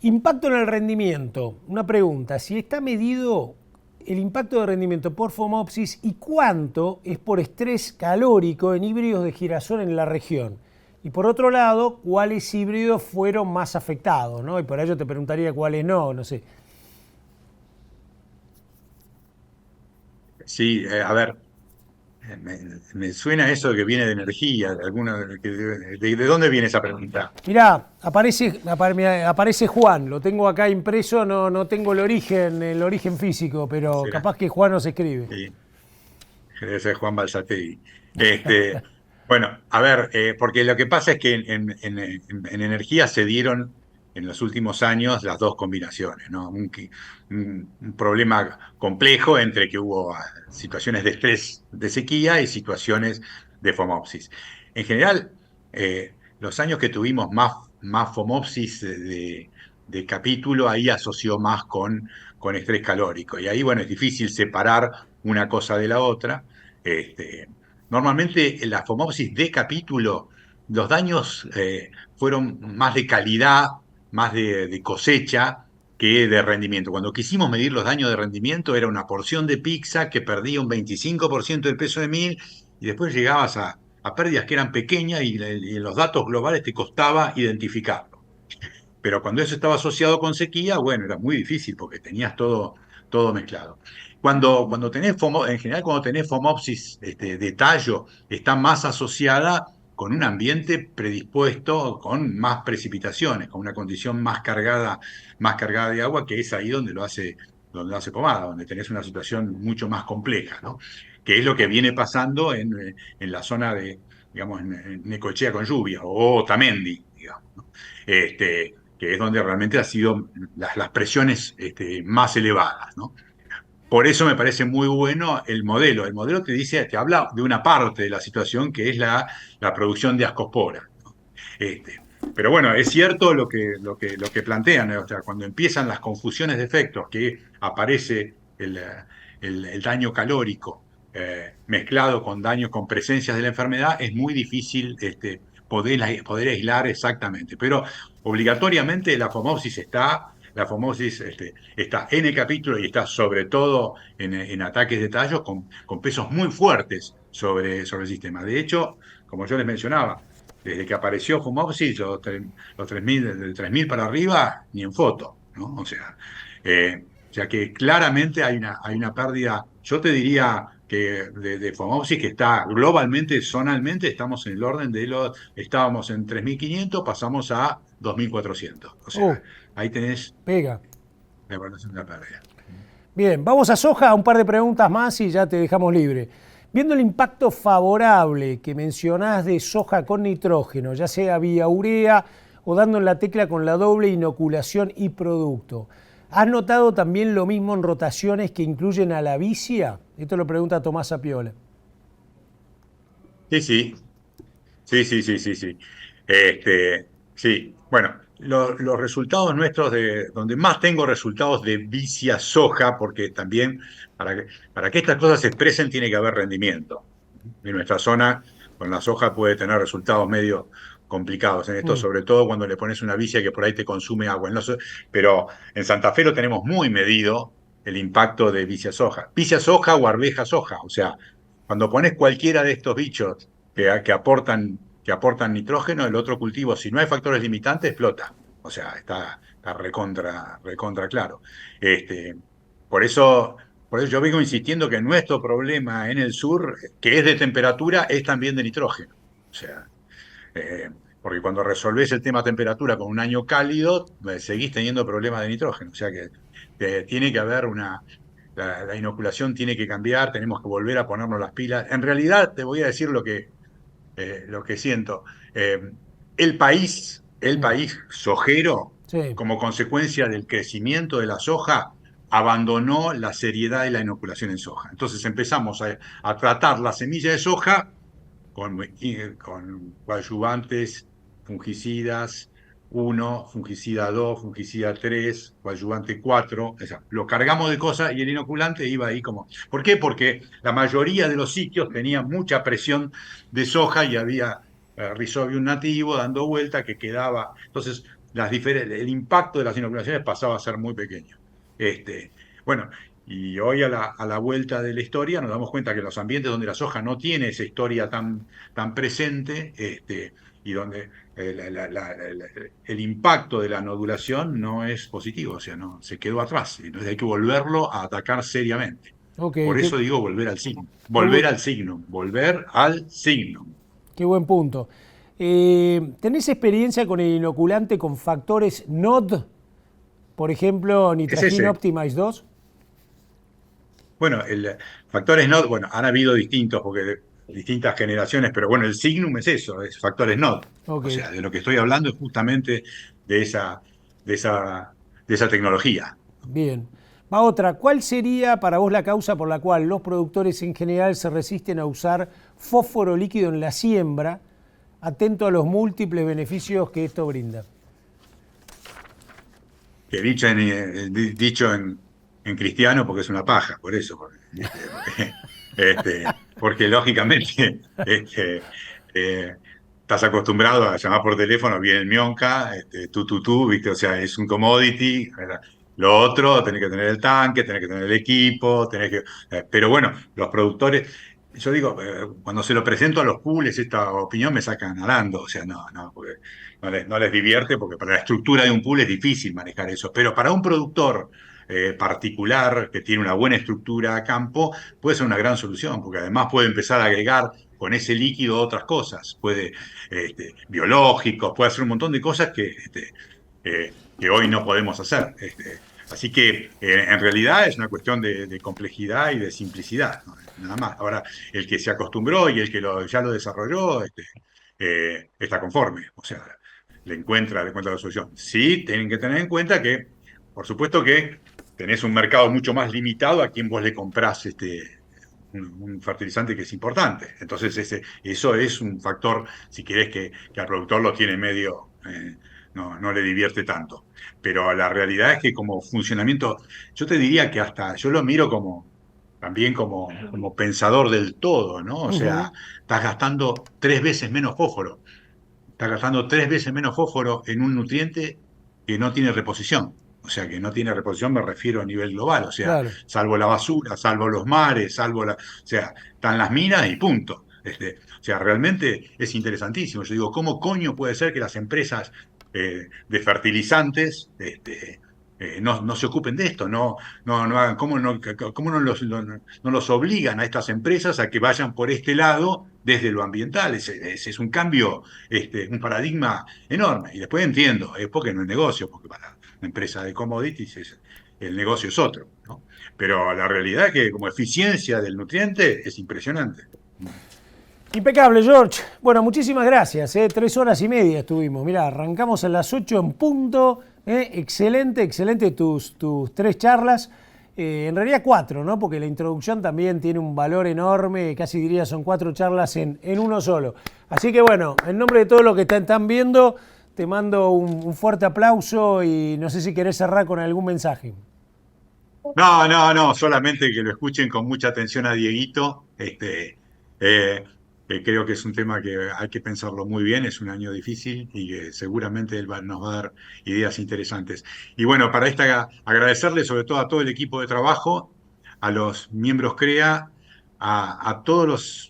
impacto en el rendimiento. Una pregunta, si está medido el impacto de rendimiento por Fomopsis y cuánto es por estrés calórico en híbridos de girasol en la región. Y por otro lado, cuáles híbridos fueron más afectados, ¿no? Y por ello te preguntaría cuáles no sé. Sí, a ver, me suena eso de que viene de energía, ¿de dónde viene esa pregunta? Mirá, aparece Juan, lo tengo acá impreso, no tengo el origen físico, pero Será, capaz que Juan nos escribe. sí, debe ser Juan Balsategui. Bueno, a ver, porque lo que pasa es que en energía se dieron en los últimos años las dos combinaciones, ¿no? Un problema complejo entre que hubo situaciones de estrés de sequía y situaciones de fomopsis. En general, los años que tuvimos más fomopsis de capítulo, ahí asoció más con estrés calórico. Y ahí, bueno, es difícil separar una cosa de la otra. Este, Normalmente en la fomopsis de capítulo, los daños fueron más de calidad, más de cosecha que de rendimiento. Cuando quisimos medir los daños de rendimiento era una porción de pizza que perdía un 25% del peso de mil y después llegabas a pérdidas que eran pequeñas y en los datos globales te costaba identificarlo. Pero cuando eso estaba asociado con sequía, bueno, era muy difícil porque tenías todo mezclado. Cuando tenés en general, cuando tenés fomopsis de tallo, está más asociada con un ambiente predispuesto, con más precipitaciones, con una condición más cargada de agua, que es ahí donde lo hace pomada, donde tenés una situación mucho más compleja, ¿no? Que es lo que viene pasando en la zona de, digamos, en Necochea con lluvia, o Otamendi, digamos, ¿no? Que es donde realmente han sido las presiones más elevadas, ¿no? Por eso me parece muy bueno el modelo. El modelo te habla de una parte de la situación que es la producción de ascospora, ¿no? Pero bueno, es cierto lo que plantean, ¿no? O sea, cuando empiezan las confusiones de efectos, que aparece el daño calórico mezclado con daños con presencias de la enfermedad, es muy difícil poder aislar exactamente. Pero obligatoriamente la fomopsis está en el capítulo y está sobre todo en ataques de tallos con pesos muy fuertes sobre el sistema. De hecho, como yo les mencionaba, desde que apareció fomopsis, los 3.000, desde 3.000 para arriba, ni en foto, ¿no? O sea que claramente hay una pérdida, yo te diría que de fomopsis que está globalmente, zonalmente, estamos en el orden estábamos en 3.500, pasamos a 2.400. O Oh, sea, ahí tenés pega. la evaluación de la pérdida. Bien, vamos a soja, un par de preguntas más y ya te dejamos libre. Viendo el impacto favorable que mencionás de soja con nitrógeno, ya sea vía urea o dando en la tecla con la doble inoculación y producto, ¿has notado también lo mismo en rotaciones que incluyen a la vicia? Esto lo pregunta Tomás Apiola. Sí, sí, sí, sí, sí, sí, sí. Sí, bueno, los resultados nuestros donde más tengo resultados de vicia soja, porque también para que estas cosas se expresen tiene que haber rendimiento. En nuestra zona, con la soja puede tener resultados medio complicados en esto, Mm. sobre todo cuando le pones una vicia que por ahí te consume agua. Pero en Santa Fe lo tenemos muy medido el impacto de vicia soja o arveja soja. O sea, cuando pones cualquiera de estos bichos que aportan nitrógeno, el otro cultivo, si no hay factores limitantes, explota. O sea, está recontra claro. Este, por eso, por eso yo vengo insistiendo que nuestro problema en el sur, que es de temperatura, es también de nitrógeno. O sea, eh, porque cuando resolvés el tema temperatura con un año cálido, seguís teniendo problemas de nitrógeno. O sea que tiene que haber la inoculación tiene que cambiar, tenemos que volver a ponernos las pilas. En realidad, te voy a decir lo que siento. Eh, el país sojero, Sí. como consecuencia del crecimiento de la soja, abandonó la seriedad de la inoculación en soja. Entonces empezamos a tratar la semilla de soja con coadyuvantes, fungicidas 1, fungicida 2, fungicida 3, coadyuvante 4. O sea, lo cargamos de cosas y el inoculante iba ahí como. ¿Por qué? Porque la mayoría de los sitios tenían mucha presión de soja y había Rhizobium nativo dando vuelta que quedaba. Entonces, el impacto de las inoculaciones pasaba a ser muy pequeño. Bueno, y hoy a la vuelta de la historia nos damos cuenta que los ambientes donde la soja no tiene esa historia tan presente, y donde el impacto de la nodulación no es positivo, o sea, no, se quedó atrás. Entonces hay que volverlo a atacar seriamente. Ok, Por eso digo volver al signo, qué volver al signo, volver al signo. qué buen punto. ¿Tenés experiencia con el inoculante con factores NOD? Por ejemplo, Es Nitragin ese. Optimize 2. Bueno, factores no, bueno, han habido distintos, porque distintas generaciones, pero bueno, el Signum es eso, es factores NOD. Ok, O sea, de lo que estoy hablando es justamente de esa, de esa, de esa tecnología. bien. Va otra. ¿Cuál sería para vos la causa por la cual los productores en general se resisten a usar fósforo líquido en la siembra, atento a los múltiples beneficios que esto brinda? Que dicho en cristiano porque es una paja, por eso, porque lógicamente eh, estás acostumbrado a llamar por teléfono, viene el mionca, tú, ¿viste? O sea, es un commodity, ¿verdad? Lo otro, tenés que tener el tanque, tenés que tener el equipo, pero bueno, los productores, yo digo, cuando se lo presento a los pools, esta opinión me sacan nadando, o sea, no, porque no les divierte, porque para la estructura de un pool es difícil manejar eso, pero para un productor particular que tiene una buena estructura a campo, puede ser una gran solución, porque además puede empezar a agregar con ese líquido otras cosas, biológicos, puede hacer un montón de cosas que hoy no podemos hacer. Así que en realidad es una cuestión de complejidad y de simplicidad, ¿no? Nada más. Ahora, el que se acostumbró y el que ya lo desarrolló está conforme, o sea, le encuentra la solución. Sí, tienen que tener en cuenta que, por supuesto que tenés un mercado mucho más limitado a quien vos le comprás un fertilizante que es importante. Entonces, eso es un factor, si querés, que al productor lo tiene medio, no le divierte tanto. Pero la realidad es que como funcionamiento, yo te diría que hasta yo lo miro también como pensador del todo, ¿no? O sea, Ujú. estás gastando 3 veces menos fósforo. Estás gastando 3 veces menos fósforo en un nutriente que no tiene reposición. O sea, que no tiene reposición, me refiero a nivel global. O sea, Claro. salvo la basura, salvo los mares, o sea, están las minas y punto. O sea, realmente es interesantísimo. Yo digo, ¿cómo coño puede ser que las empresas de fertilizantes no se ocupen de esto? No hagan, cómo no los obligan a estas empresas a que vayan por este lado desde lo ambiental? Es un cambio, un paradigma enorme. Y después entiendo, es porque no es negocio, porque para una empresa de commodities el negocio es otro, ¿no? Pero la realidad es que como eficiencia del nutriente es impresionante. Impecable, George. Bueno, muchísimas gracias. 3 horas y media estuvimos. Mirá, arrancamos a las 8 en punto. Excelente, excelente tus 3 charlas. En realidad 4, ¿no? Porque la introducción también tiene un valor enorme. Casi diría son 4 charlas en uno solo. Así que bueno, en nombre de todos los que están viendo, te mando un fuerte aplauso y no sé si querés cerrar con algún mensaje. No, solamente que lo escuchen con mucha atención a Dieguito, eh, que creo que es un tema que hay que pensarlo muy bien, es un año difícil y que seguramente él nos va a dar ideas interesantes. Y bueno, para agradecerle sobre todo a todo el equipo de trabajo, a los miembros CREA, a todos los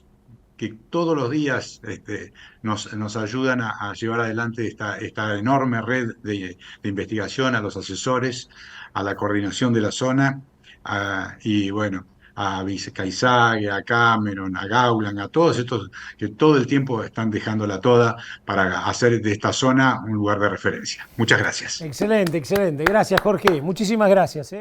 que todos los días nos ayudan a llevar adelante esta enorme red de investigación, a los asesores, a la coordinación de la zona, y bueno, a Vice Caizague, a Cameron, a Gaulan, a todos estos que todo el tiempo están dejándola toda para hacer de esta zona un lugar de referencia. Muchas gracias. Excelente, excelente. Gracias, Jorge. Muchísimas gracias.